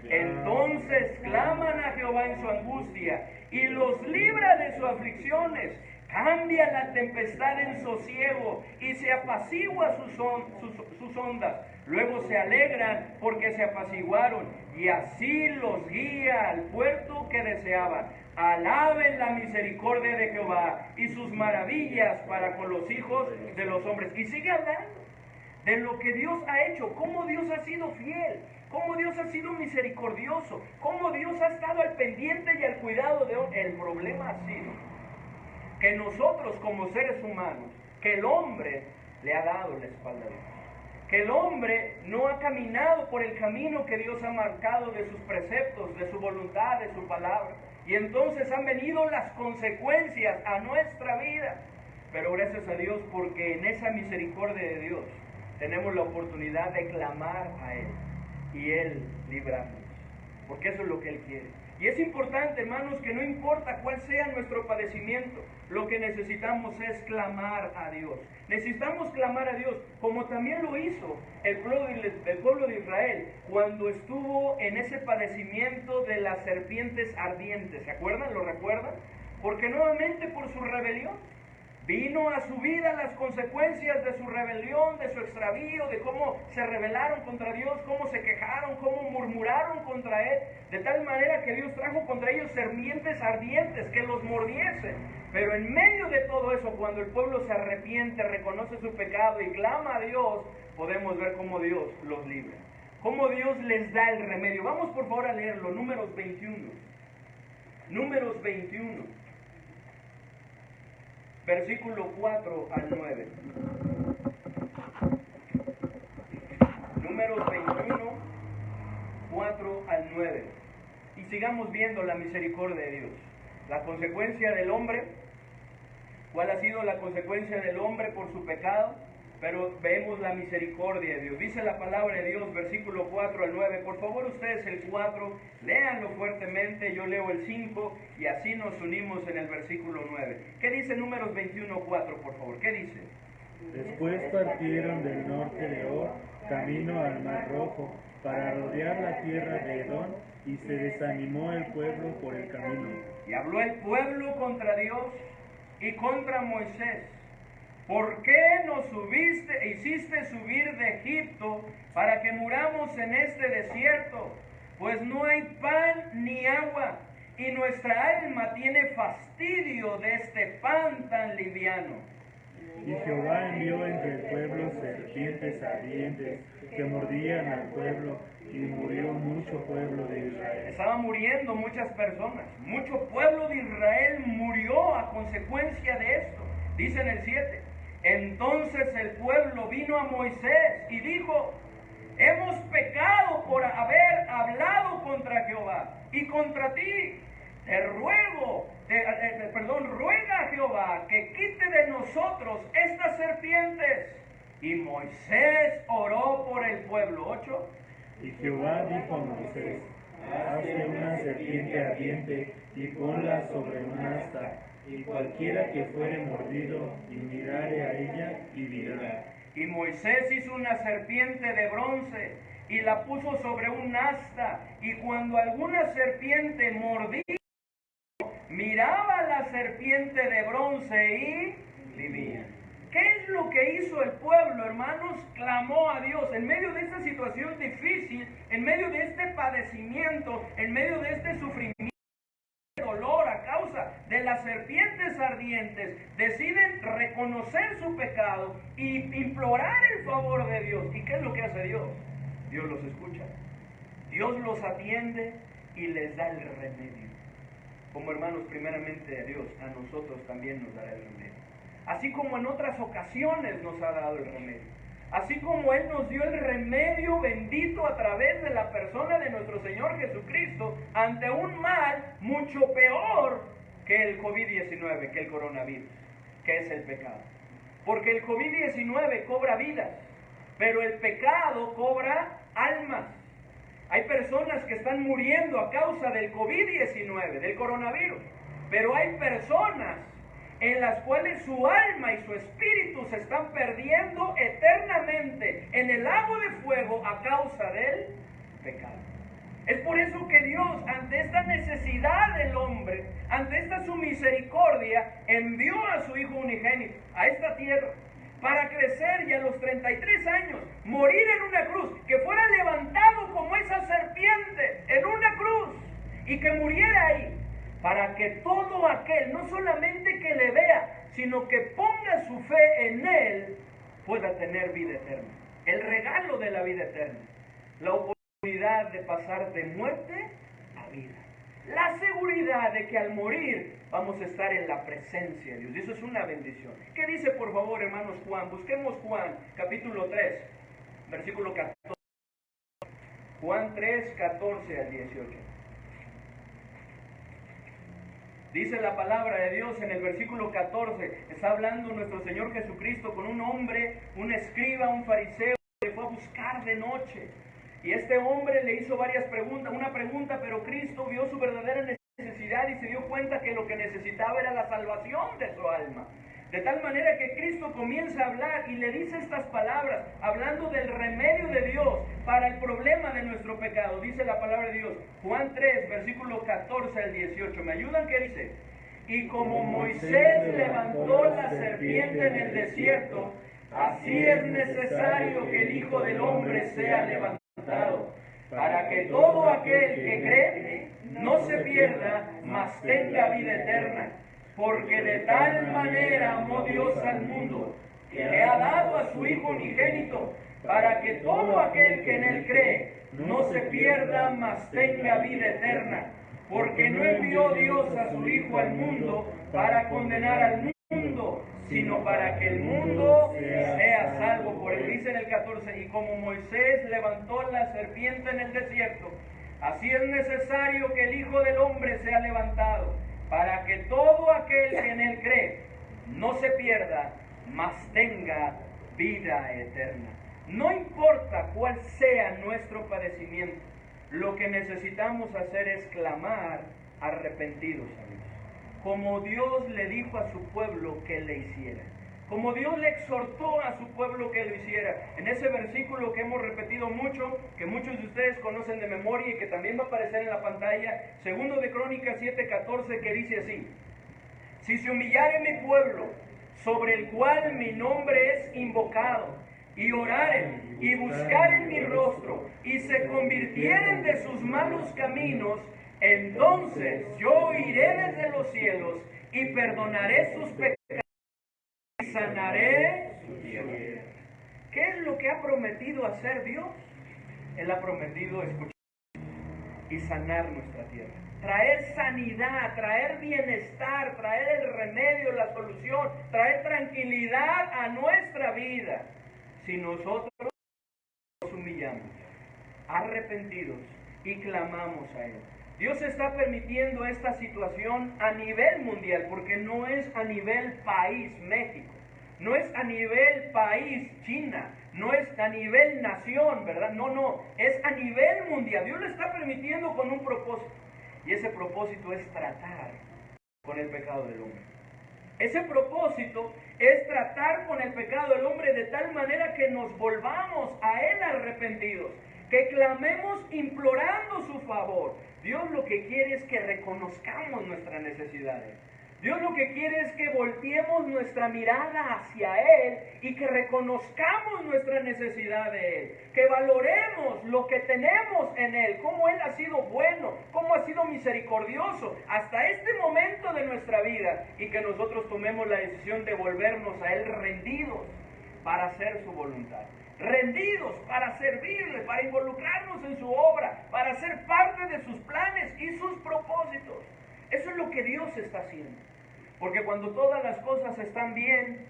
Entonces claman a Jehová en su angustia, y los libra de sus aflicciones. Cambia la tempestad en sosiego, y se apacigua sus ondas. Luego se alegran porque se apaciguaron, y así los guía al puerto que deseaban. Alaben la misericordia de Jehová y sus maravillas para con los hijos de los hombres. Y sigue hablando de lo que Dios ha hecho, cómo Dios ha sido fiel, cómo Dios ha sido misericordioso, cómo Dios ha estado al pendiente y al cuidado de otros. El problema ha sido que nosotros como seres humanos, que el hombre le ha dado la espalda a Dios, que el hombre no ha caminado por el camino que Dios ha marcado de sus preceptos, de su voluntad, de su palabra, y entonces han venido las consecuencias a nuestra vida. Pero gracias a Dios, porque en esa misericordia de Dios tenemos la oportunidad de clamar a Él, y Él librarnos, porque eso es lo que Él quiere. Y es importante, hermanos, que no importa cuál sea nuestro padecimiento, lo que necesitamos es clamar a Dios. Necesitamos clamar a Dios, como también lo hizo el pueblo de Israel cuando estuvo en ese padecimiento de las serpientes ardientes. ¿Se acuerdan? ¿Lo recuerdan? Porque nuevamente por su rebelión vino a su vida las consecuencias de su rebelión, de su extravío, de cómo se rebelaron contra Dios, cómo se quejaron, cómo murmuraron contra Él, de tal manera que Dios trajo contra ellos serpientes ardientes que los mordiesen. Pero en medio de todo eso, cuando el pueblo se arrepiente, reconoce su pecado y clama a Dios, podemos ver cómo Dios los libra, cómo Dios les da el remedio. Vamos por favor a leerlo, Números 21. Números 21. Versículo 4 al 9. Números 21, 4 al 9. Y sigamos viendo la misericordia de Dios. La consecuencia del hombre. ¿Cuál ha sido la consecuencia del hombre por su pecado? Pero vemos la misericordia de Dios. Dice la palabra de Dios, versículo 4 al 9. Por favor, ustedes el 4, léanlo fuertemente, yo leo el 5 y así nos unimos en el versículo 9. ¿Qué dice Números 21, 4, por favor? ¿Qué dice? Después partieron del norte de Or, camino al Mar Rojo, para rodear la tierra de Edom, y se desanimó el pueblo por el camino. Y habló el pueblo contra Dios y contra Moisés. ¿Por qué nos hiciste subir de Egipto para que muramos en este desierto? Pues no hay pan ni agua, y nuestra alma tiene fastidio de este pan tan liviano. Y Jehová envió entre el pueblo serpientes ardientes que mordían al pueblo, y murió mucho pueblo de Israel. Estaban muriendo muchas personas. Mucho pueblo de Israel murió a consecuencia de esto. Dice en el 7. Entonces el pueblo vino a Moisés y dijo: hemos pecado por haber hablado contra Jehová y contra ti. Ruega a Jehová que quite de nosotros estas serpientes. Y Moisés oró por el pueblo. 8. Y Jehová dijo a Moisés: hazte una serpiente ardiente y ponla sobre un asta, y cualquiera que fuere mordido y mirare a ella, vivirá. Y Moisés hizo una serpiente de bronce y la puso sobre un asta, y cuando alguna serpiente mordía, miraba la serpiente de bronce y vivía. ¿Qué es lo que hizo el pueblo, hermanos? Clamó a Dios en medio de esta situación difícil, en medio de este padecimiento, en medio de este sufrimiento, dolor a causa de las serpientes ardientes. Deciden reconocer su pecado y implorar el favor de Dios. ¿Y qué es lo que hace Dios? Dios los escucha, Dios los atiende y les da el remedio. Como hermanos, primeramente a Dios, a nosotros también nos dará el remedio. Así como en otras ocasiones nos ha dado el remedio. Así como Él nos dio el remedio bendito a través de la persona de nuestro Señor Jesucristo ante un mal mucho peor que el COVID-19, que el coronavirus, que es el pecado. Porque el COVID-19 cobra vidas, pero el pecado cobra almas. Hay personas que están muriendo a causa del COVID-19, del coronavirus, pero hay personas en las cuales su alma y su espíritu se están perdiendo eternamente en el lago de fuego a causa del pecado. Es por eso que Dios, ante esta necesidad del hombre, ante esta su misericordia, envió a su Hijo unigénito a esta tierra para crecer y a los 33 años morir en una cruz, que fuera levantado como esa serpiente en una cruz y que muriera ahí, para que todo aquel, no solamente que le vea, sino que ponga su fe en Él, pueda tener vida eterna. El regalo de la vida eterna, la oportunidad de pasar de muerte a vida, la seguridad de que al morir vamos a estar en la presencia de Dios. Y eso es una bendición. ¿Qué dice, por favor, hermanos, Juan? Busquemos Juan, capítulo 3, versículo 14. Juan 3, 14 al 18. Dice la palabra de Dios en el versículo 14, está hablando nuestro Señor Jesucristo con un hombre, un escriba, un fariseo, que fue a buscar de noche. Y este hombre le hizo varias preguntas, una pregunta, pero Cristo vio su verdadera necesidad y se dio cuenta que lo que necesitaba era la salvación de su alma. De tal manera que Cristo comienza a hablar y le dice estas palabras, hablando del remedio de Dios para el problema de nuestro pecado. Dice la palabra de Dios, Juan 3, versículo 14 al 18. ¿Me ayudan? ¿Qué dice? Y como Moisés levantó la serpiente en el desierto, así es necesario que el Hijo del Hombre sea levantado, para que todo aquel que cree no se pierda, mas tenga vida eterna. Porque de tal manera amó Dios al mundo, que ha dado a su Hijo unigénito, para que todo aquel que en él cree no se pierda, mas tenga vida eterna. Porque no envió Dios a su Hijo al mundo para condenar al mundo, sino para que el mundo sea salvo por él. Dice en el 14, y como Moisés levantó la serpiente en el desierto, así es necesario que el Hijo del Hombre sea levantado, para que todo aquel que en él cree no se pierda, mas tenga vida eterna. No importa cuál sea nuestro padecimiento, lo que necesitamos hacer es clamar arrepentidos a Dios, como Dios le dijo a su pueblo que le hiciera, como Dios le exhortó a su pueblo que lo hiciera. En ese versículo que hemos repetido mucho, que muchos de ustedes conocen de memoria y que también va a aparecer en la pantalla, 2 de Crónicas 7:14, que dice así: si se humillare mi pueblo, sobre el cual mi nombre es invocado, y oraren y buscaren mi rostro, y se convirtieren de sus malos caminos, entonces yo iré desde los cielos y perdonaré sus pecados y sanaré su tierra. ¿Qué es lo que ha prometido hacer Dios? Él ha prometido escuchar y sanar nuestra tierra, traer sanidad, traer bienestar, traer el remedio, la solución, traer tranquilidad a nuestra vida, si nosotros nos humillamos, arrepentidos y clamamos a Él. Dios está permitiendo esta situación a nivel mundial, porque no es a nivel país México, no es a nivel país China, no es a nivel nación, ¿verdad? No, es a nivel mundial. Dios lo está permitiendo con un propósito, y ese propósito es tratar con el pecado del hombre. Ese propósito es tratar con el pecado del hombre de tal manera que nos volvamos a Él arrepentidos, que clamemos implorando su favor. Dios lo que quiere es que reconozcamos nuestras necesidades. Dios lo que quiere es que volteemos nuestra mirada hacia Él y que reconozcamos nuestra necesidad de Él, que valoremos lo que tenemos en Él, cómo Él ha sido bueno, cómo ha sido misericordioso hasta este momento de nuestra vida, y que nosotros tomemos la decisión de volvernos a Él rendidos para hacer su voluntad, rendidos para servirle, para involucrarnos en su obra, para ser parte de sus planes y sus propósitos. Eso es lo que Dios está haciendo. Porque cuando todas las cosas están bien,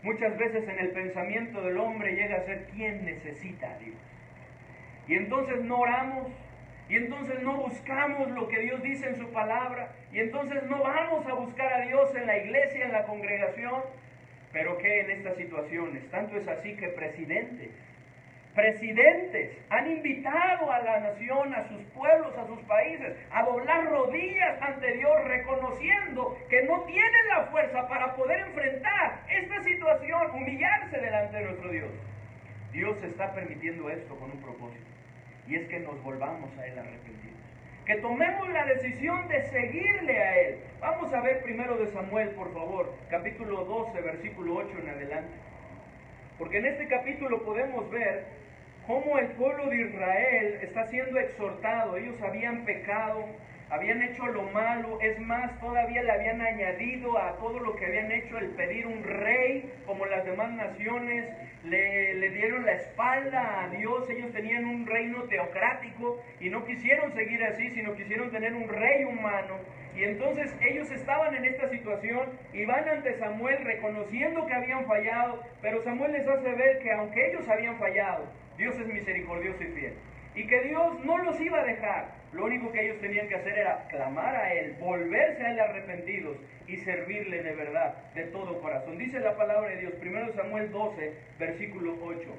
muchas veces en el pensamiento del hombre llega a ser: ¿quién necesita a Dios? Y entonces no oramos, y entonces no buscamos lo que Dios dice en su palabra, y entonces no vamos a buscar a Dios en la iglesia, en la congregación. Pero ¿qué en estas situaciones? Tanto es así que presidentes han invitado a la nación, a sus pueblos, a sus países, a doblar rodillas ante Dios, reconociendo que no tienen la fuerza para poder enfrentar esta situación, humillarse delante de nuestro Dios. Dios está permitiendo esto con un propósito, y es que nos volvamos a Él arrepentidos, que tomemos la decisión de seguirle a Él. Vamos a ver 1 Samuel, por favor, capítulo 12, versículo 8 en adelante. Porque en este capítulo podemos ver cómo el pueblo de Israel está siendo exhortado. Ellos habían pecado, habían hecho lo malo, es más, todavía le habían añadido a todo lo que habían hecho el pedir un rey, como las demás naciones, le dieron la espalda a Dios. Ellos tenían un reino teocrático y no quisieron seguir así, sino quisieron tener un rey humano. Y entonces ellos estaban en esta situación y van ante Samuel reconociendo que habían fallado, pero Samuel les hace ver que aunque ellos habían fallado, Dios es misericordioso y fiel, y que Dios no los iba a dejar. Lo único que ellos tenían que hacer era clamar a Él, volverse a Él arrepentidos y servirle de verdad, de todo corazón. Dice la palabra de Dios, 1 Samuel 12, versículo 8.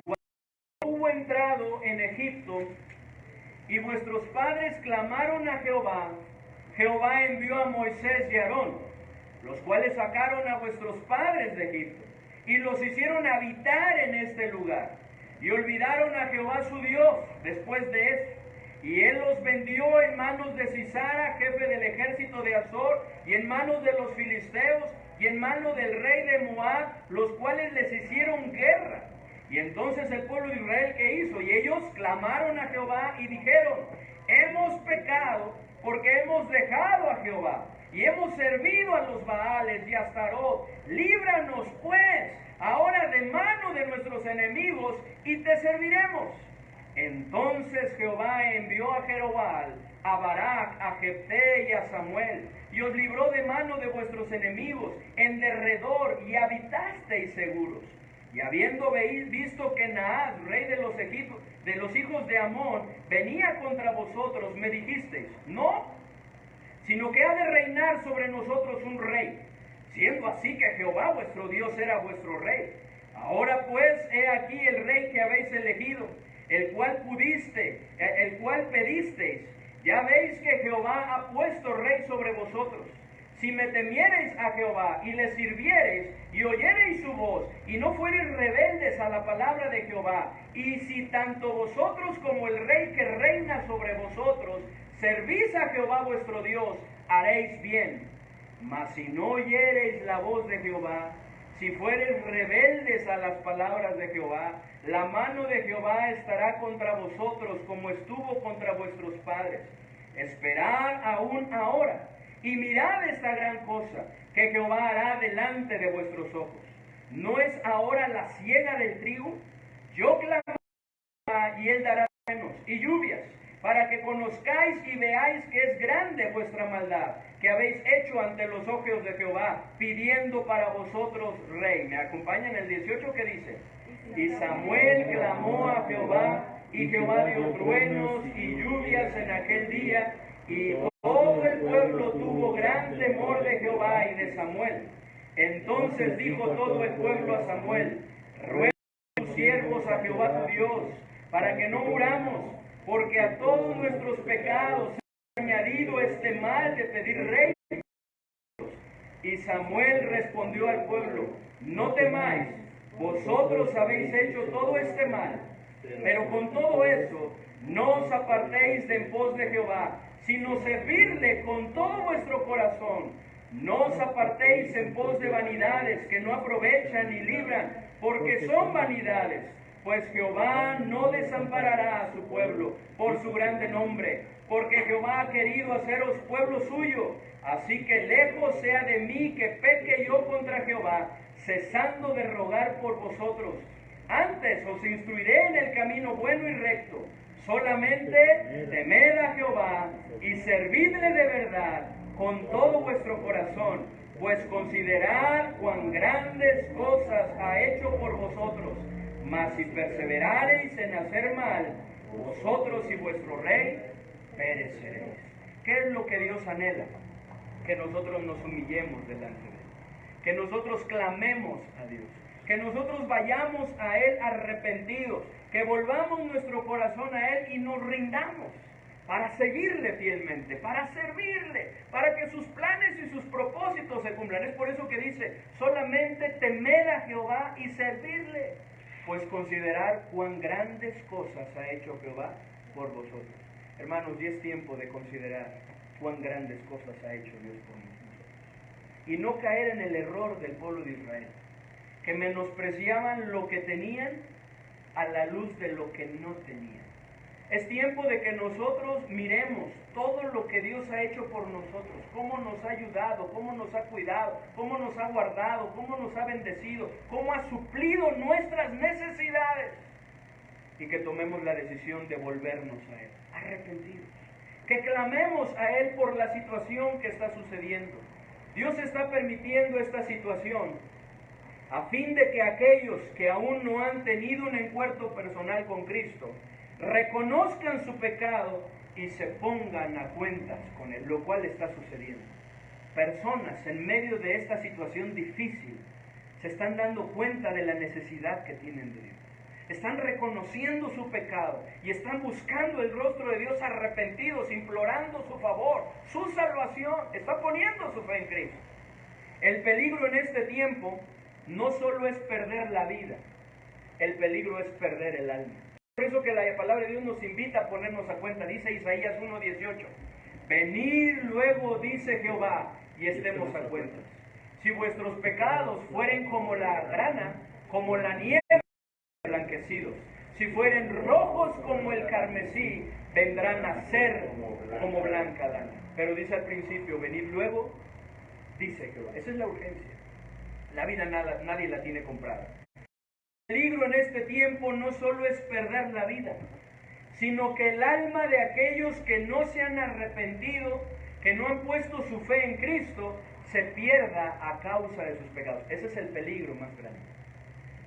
Cuando hubo entrado en Egipto y vuestros padres clamaron a Jehová, Jehová envió a Moisés y a Aarón, los cuales sacaron a vuestros padres de Egipto y los hicieron habitar en este lugar. Y olvidaron a Jehová su Dios después de eso. Y él los vendió en manos de Sisara, jefe del ejército de Azor, y en manos de los filisteos, y en manos del rey de Moab, los cuales les hicieron guerra. Y entonces el pueblo de Israel, ¿qué hizo? Y ellos clamaron a Jehová y dijeron, hemos pecado porque hemos dejado a Jehová y hemos servido a los Baales y a Astarot. Líbranos pues ahora de mano de nuestros enemigos y te serviremos. Entonces Jehová envió a Jerobal, a Barak, a Jefté y a Samuel, y os libró de mano de vuestros enemigos en derredor, y habitasteis seguros. Y habiendo visto que Naad, rey de los hijos de Amón, venía contra vosotros, me dijisteis, no, sino que ha de reinar sobre nosotros un rey, siendo así que Jehová vuestro Dios era vuestro rey. Ahora pues, he aquí el rey que habéis elegido, el cual pedisteis. Ya veis que Jehová ha puesto rey sobre vosotros. Si me temiereis a Jehová y le sirviereis y oyereis su voz y no fuereis rebeldes a la palabra de Jehová, y si tanto vosotros como el rey que reina sobre vosotros servís a Jehová vuestro Dios, haréis bien. Mas si no oyereis la voz de Jehová, si fuereis rebeldes a las palabras de Jehová, la mano de Jehová estará contra vosotros como estuvo contra vuestros padres. Esperad aún ahora y mirad esta gran cosa que Jehová hará delante de vuestros ojos. ¿No es ahora la siega del trigo? Yo clamaré y él dará truenos y lluvias, para que conozcáis y veáis que es grande vuestra maldad, que habéis hecho ante los ojos de Jehová, pidiendo para vosotros rey. ¿Me acompañan el 18 que dice? Y Samuel clamó a Jehová, y Jehová dio truenos y lluvias en aquel día, y todo el pueblo tuvo gran temor de Jehová y de Samuel. Entonces dijo todo el pueblo a Samuel, ruega a tus siervos a Jehová tu Dios, para que no muramos, porque a todos nuestros pecados se ha añadido este mal de pedir rey. Y Samuel respondió al pueblo, no temáis, vosotros habéis hecho todo este mal, pero con todo eso no os apartéis de en pos de Jehová, sino servirle con todo vuestro corazón. No os apartéis en pos de vanidades que no aprovechan ni libran, porque son vanidades. Pues Jehová no desamparará a su pueblo por su grande nombre, porque Jehová ha querido haceros pueblo suyo. Así que lejos sea de mí que peque yo contra Jehová, cesando de rogar por vosotros. Antes os instruiré en el camino bueno y recto. Solamente temed a Jehová y servidle de verdad con todo vuestro corazón, pues considerad cuán grandes cosas ha hecho por vosotros. Mas si perseverareis en hacer mal, vosotros y vuestro rey pereceréis. ¿Qué es lo que Dios anhela? Que nosotros nos humillemos delante de Él, que nosotros clamemos a Dios, que nosotros vayamos a Él arrepentidos, que volvamos nuestro corazón a Él y nos rindamos para seguirle fielmente, para servirle, para que sus planes y sus propósitos se cumplan. Es por eso que dice, solamente temed a Jehová y servirle, pues considerar cuán grandes cosas ha hecho Jehová por vosotros. Hermanos, y es tiempo de considerar cuán grandes cosas ha hecho Dios por nosotros. Y no caer en el error del pueblo de Israel, que menospreciaban lo que tenían a la luz de lo que no tenían. Es tiempo de que nosotros miremos todo lo que Dios ha hecho por nosotros, cómo nos ha ayudado, cómo nos ha cuidado, cómo nos ha guardado, cómo nos ha bendecido, cómo ha suplido nuestras necesidades, y que tomemos la decisión de volvernos a Él, arrepentidos, que clamemos a Él por la situación que está sucediendo. Dios está permitiendo esta situación a fin de que aquellos que aún no han tenido un encuentro personal con Cristo reconozcan su pecado y se pongan a cuentas con Él, lo cual está sucediendo. Personas en medio de esta situación difícil se están dando cuenta de la necesidad que tienen de Dios. están reconociendo su pecado y están buscando el rostro de Dios arrepentidos, implorando su favor, su salvación, están poniendo su fe en Cristo. El peligro en este tiempo no solo es perder la vida, el peligro es perder el alma. Por eso que la palabra de Dios nos invita a ponernos a cuenta. Dice Isaías 1:18, venid luego, dice Jehová, y estemos a cuentas. Si vuestros pecados fueren como la grana, como la nieve, blanquecidos. Si fueren rojos como el carmesí, vendrán a ser como blanca lana. Pero dice al principio, venid luego, dice Jehová. Esa es la urgencia. La vida nadie la tiene comprada. El peligro en este tiempo no solo es perder la vida, sino que el alma de aquellos que no se han arrepentido, que no han puesto su fe en Cristo, se pierda a causa de sus pecados. Ese es el peligro más grande.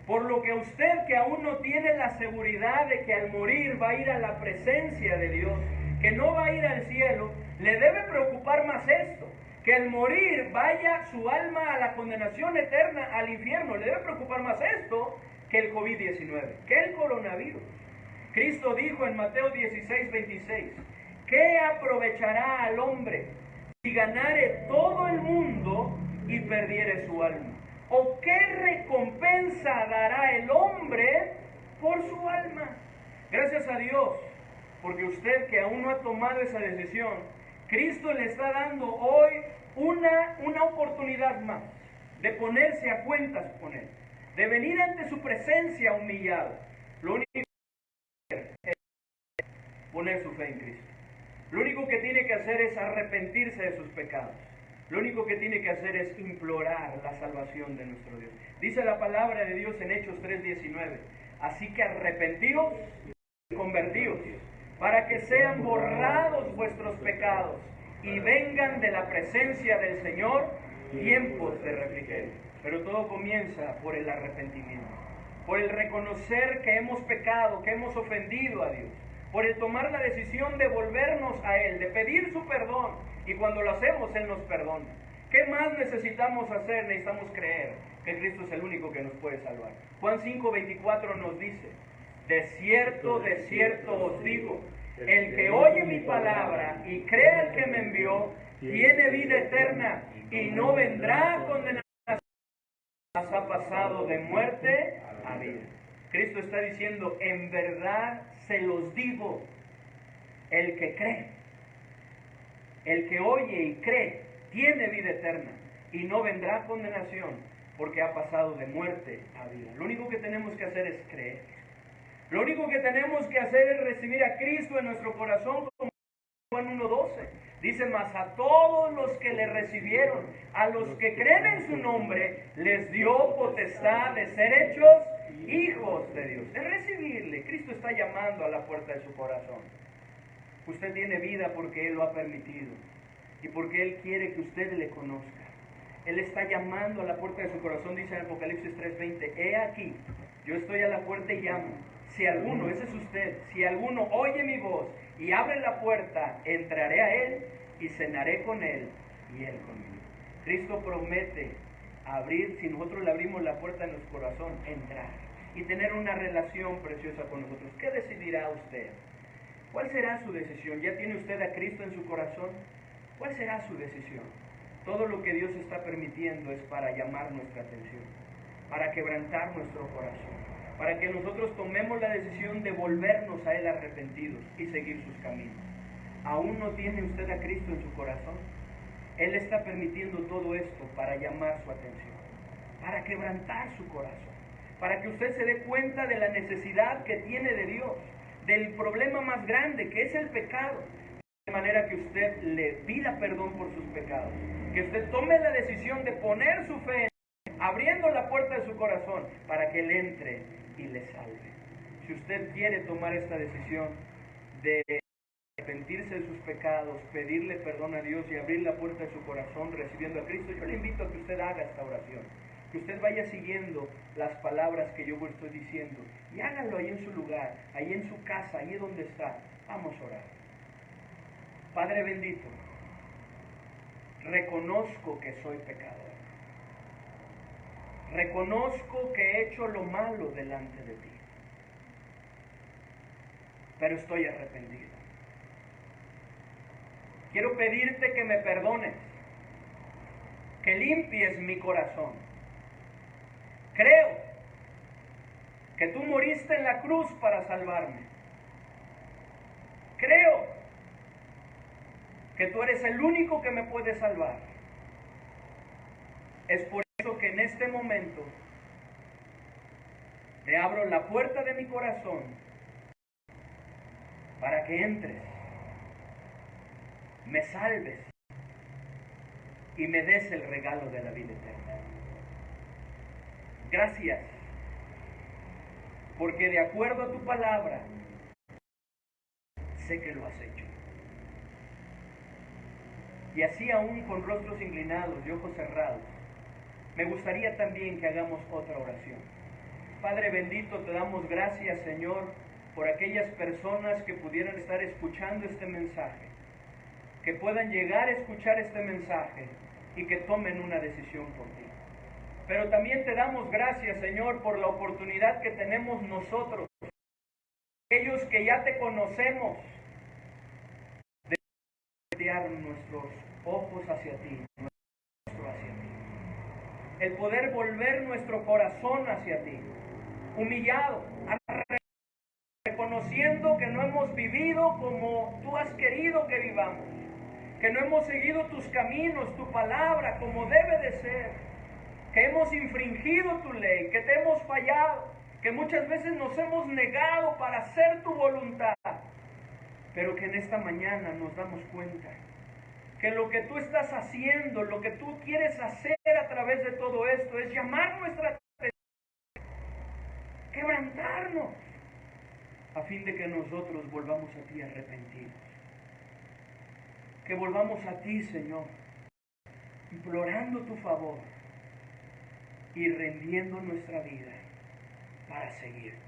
Por lo que usted, que aún no tiene la seguridad de que al morir va a ir a la presencia de Dios, que no va a ir al cielo, le debe preocupar más esto, que al morir vaya su alma a la condenación eterna, al infierno. Le debe preocupar más esto que el COVID-19, que el coronavirus. Cristo dijo en Mateo 16:26, ¿qué aprovechará al hombre si ganare todo el mundo y perdiere su alma? ¿O qué recompensa dará el hombre por su alma? Gracias a Dios, porque usted que aún no ha tomado esa decisión, Cristo le está dando hoy una oportunidad más de ponerse a cuentas con Él, de venir ante su presencia humillado. Lo único que tiene que hacer es poner su fe en Cristo. Lo único que tiene que hacer es arrepentirse de sus pecados. Lo único que tiene que hacer es implorar la salvación de nuestro Dios. Dice la palabra de Dios en Hechos 3:19, así que arrepentíos y convertíos, para que sean borrados vuestros pecados y vengan de la presencia del Señor tiempos de refrigerio. Pero todo comienza por el arrepentimiento, por el reconocer que hemos pecado, que hemos ofendido a Dios, por el tomar la decisión de volvernos a Él, de pedir su perdón, y cuando lo hacemos, Él nos perdona. ¿Qué más necesitamos hacer? Necesitamos creer que Cristo es el único que nos puede salvar. Juan 5:24 nos dice, de cierto os digo, el que oye mi palabra y cree al que me envió, tiene vida eterna y no vendrá a condenación, mas ha pasado de muerte a vida. Cristo está diciendo, en verdad se los digo, el que cree, el que oye y cree, tiene vida eterna y no vendrá a condenación, porque ha pasado de muerte a vida. Lo único que tenemos que hacer es creer. Lo único que tenemos que hacer es recibir a Cristo en nuestro corazón, como Juan 1:12. Dice, mas a todos los que le recibieron, a los que creen en su nombre, les dio potestad de ser hechos hijos de Dios. De recibirle. Cristo está llamando a la puerta de su corazón. Usted tiene vida porque Él lo ha permitido y porque Él quiere que usted le conozca. Él está llamando a la puerta de su corazón, dice en Apocalipsis 3:20, he aquí, yo estoy a la puerta y llamo. Si alguno, ese es usted, si alguno oye mi voz y abre la puerta, entraré a Él y cenaré con Él y Él conmigo. Cristo promete abrir, si nosotros le abrimos la puerta de nuestro corazón, entrar y tener una relación preciosa con nosotros. ¿Qué decidirá usted? ¿Cuál será su decisión? ¿Ya tiene usted a Cristo en su corazón? ¿Cuál será su decisión? Todo lo que Dios está permitiendo es para llamar nuestra atención, para quebrantar nuestro corazón, para que nosotros tomemos la decisión de volvernos a Él arrepentidos y seguir sus caminos. ¿Aún no tiene usted a Cristo en su corazón? Él está permitiendo todo esto para llamar su atención, para quebrantar su corazón, para que usted se dé cuenta de la necesidad que tiene de Dios, del problema más grande que es el pecado, de manera que usted le pida perdón por sus pecados, que usted tome la decisión de poner su fe en Él, abriendo la puerta de su corazón para que Él entre y le salve. Si usted quiere tomar esta decisión de arrepentirse de sus pecados, pedirle perdón a Dios y abrir la puerta de su corazón recibiendo a Cristo, yo le invito a que usted haga esta oración, que usted vaya siguiendo las palabras que yo estoy diciendo y hágalo ahí en su lugar, ahí en su casa, ahí donde está. Vamos a orar. Padre bendito, reconozco que soy pecador. Reconozco que he hecho lo malo delante de ti. pero estoy arrepentido. Quiero pedirte que me perdones, que limpies mi corazón. Creo que tú moriste en la cruz para salvarme. Creo que tú eres el único que me puede salvar. Es por eso que en este momento te abro la puerta de mi corazón para que entres, me salves y me des el regalo de la vida eterna. Gracias, porque de acuerdo a tu palabra, sé que lo has hecho. Y así aún con rostros inclinados y ojos cerrados, me gustaría también que hagamos otra oración. Padre bendito, te damos gracias, Señor, por aquellas personas que pudieran estar escuchando este mensaje, que puedan llegar a escuchar este mensaje y que tomen una decisión por ti. Pero también te damos gracias, Señor, por la oportunidad que tenemos nosotros, aquellos que ya te conocemos, de voltear nuestros ojos hacia ti, nuestro rostro hacia ti. El poder volver nuestro corazón hacia ti, humillado, reconociendo que no hemos vivido como tú has querido que vivamos, que no hemos seguido tus caminos, tu palabra como debe de ser, que hemos infringido tu ley, que te hemos fallado, que muchas veces nos hemos negado para hacer tu voluntad, pero que en esta mañana nos damos cuenta que lo que tú estás haciendo, lo que tú quieres hacer a través de todo esto es llamar nuestra atención, quebrantarnos, a fin de que nosotros volvamos a ti arrepentidos. Que volvamos a ti, Señor, implorando tu favor y rendiendo nuestra vida para seguirte.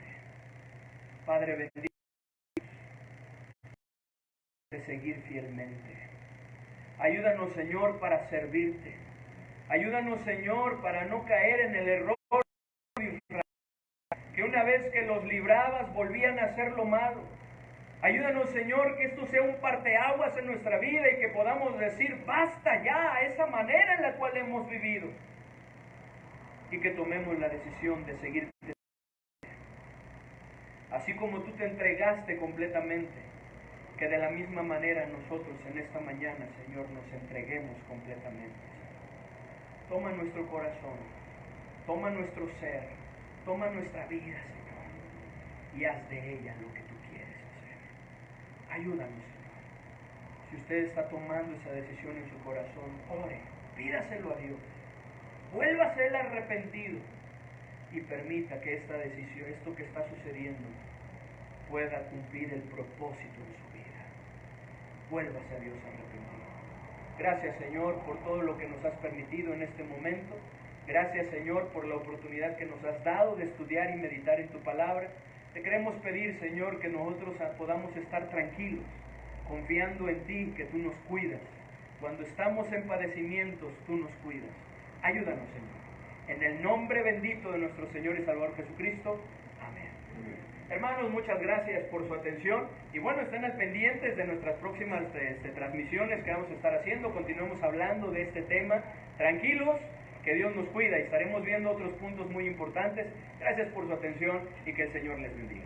Padre bendito, de seguir fielmente. Ayúdanos, Señor, para servirte. Ayúdanos, Señor, para no caer en el error que una vez que los librabas volvían a hacer lo malo. Ayúdanos, Señor, que esto sea un parteaguas en nuestra vida y que podamos decir basta ya a esa manera en la cual hemos vivido y que tomemos la decisión de seguirte. Así como tú te entregaste completamente, que de la misma manera nosotros en esta mañana, Señor, nos entreguemos completamente. Toma nuestro corazón, toma nuestro ser, toma nuestra vida, Señor, y haz de ella lo que tú quieres hacer. Ayúdanos, Señor. Si usted está tomando esa decisión en su corazón, ore, pídaselo a Dios, vuélvase él arrepentido y permita que esta decisión, esto que está sucediendo, pueda cumplir el propósito de su vida. Vuélvase a Dios arrepentido. Gracias, Señor, por todo lo que nos has permitido en este momento. Gracias, Señor, por la oportunidad que nos has dado de estudiar y meditar en tu palabra. Te queremos pedir, Señor, que nosotros podamos estar tranquilos, confiando en ti, que tú nos cuidas. Cuando estamos en padecimientos, tú nos cuidas. Ayúdanos, Señor. En el nombre bendito de nuestro Señor y Salvador Jesucristo. Amén. Hermanos, muchas gracias por su atención. Y bueno, estén al pendientes de nuestras próximas transmisiones que vamos a estar haciendo. Continuemos hablando de este tema. Tranquilos, que Dios nos cuida y estaremos viendo otros puntos muy importantes. Gracias por su atención y que el Señor les bendiga.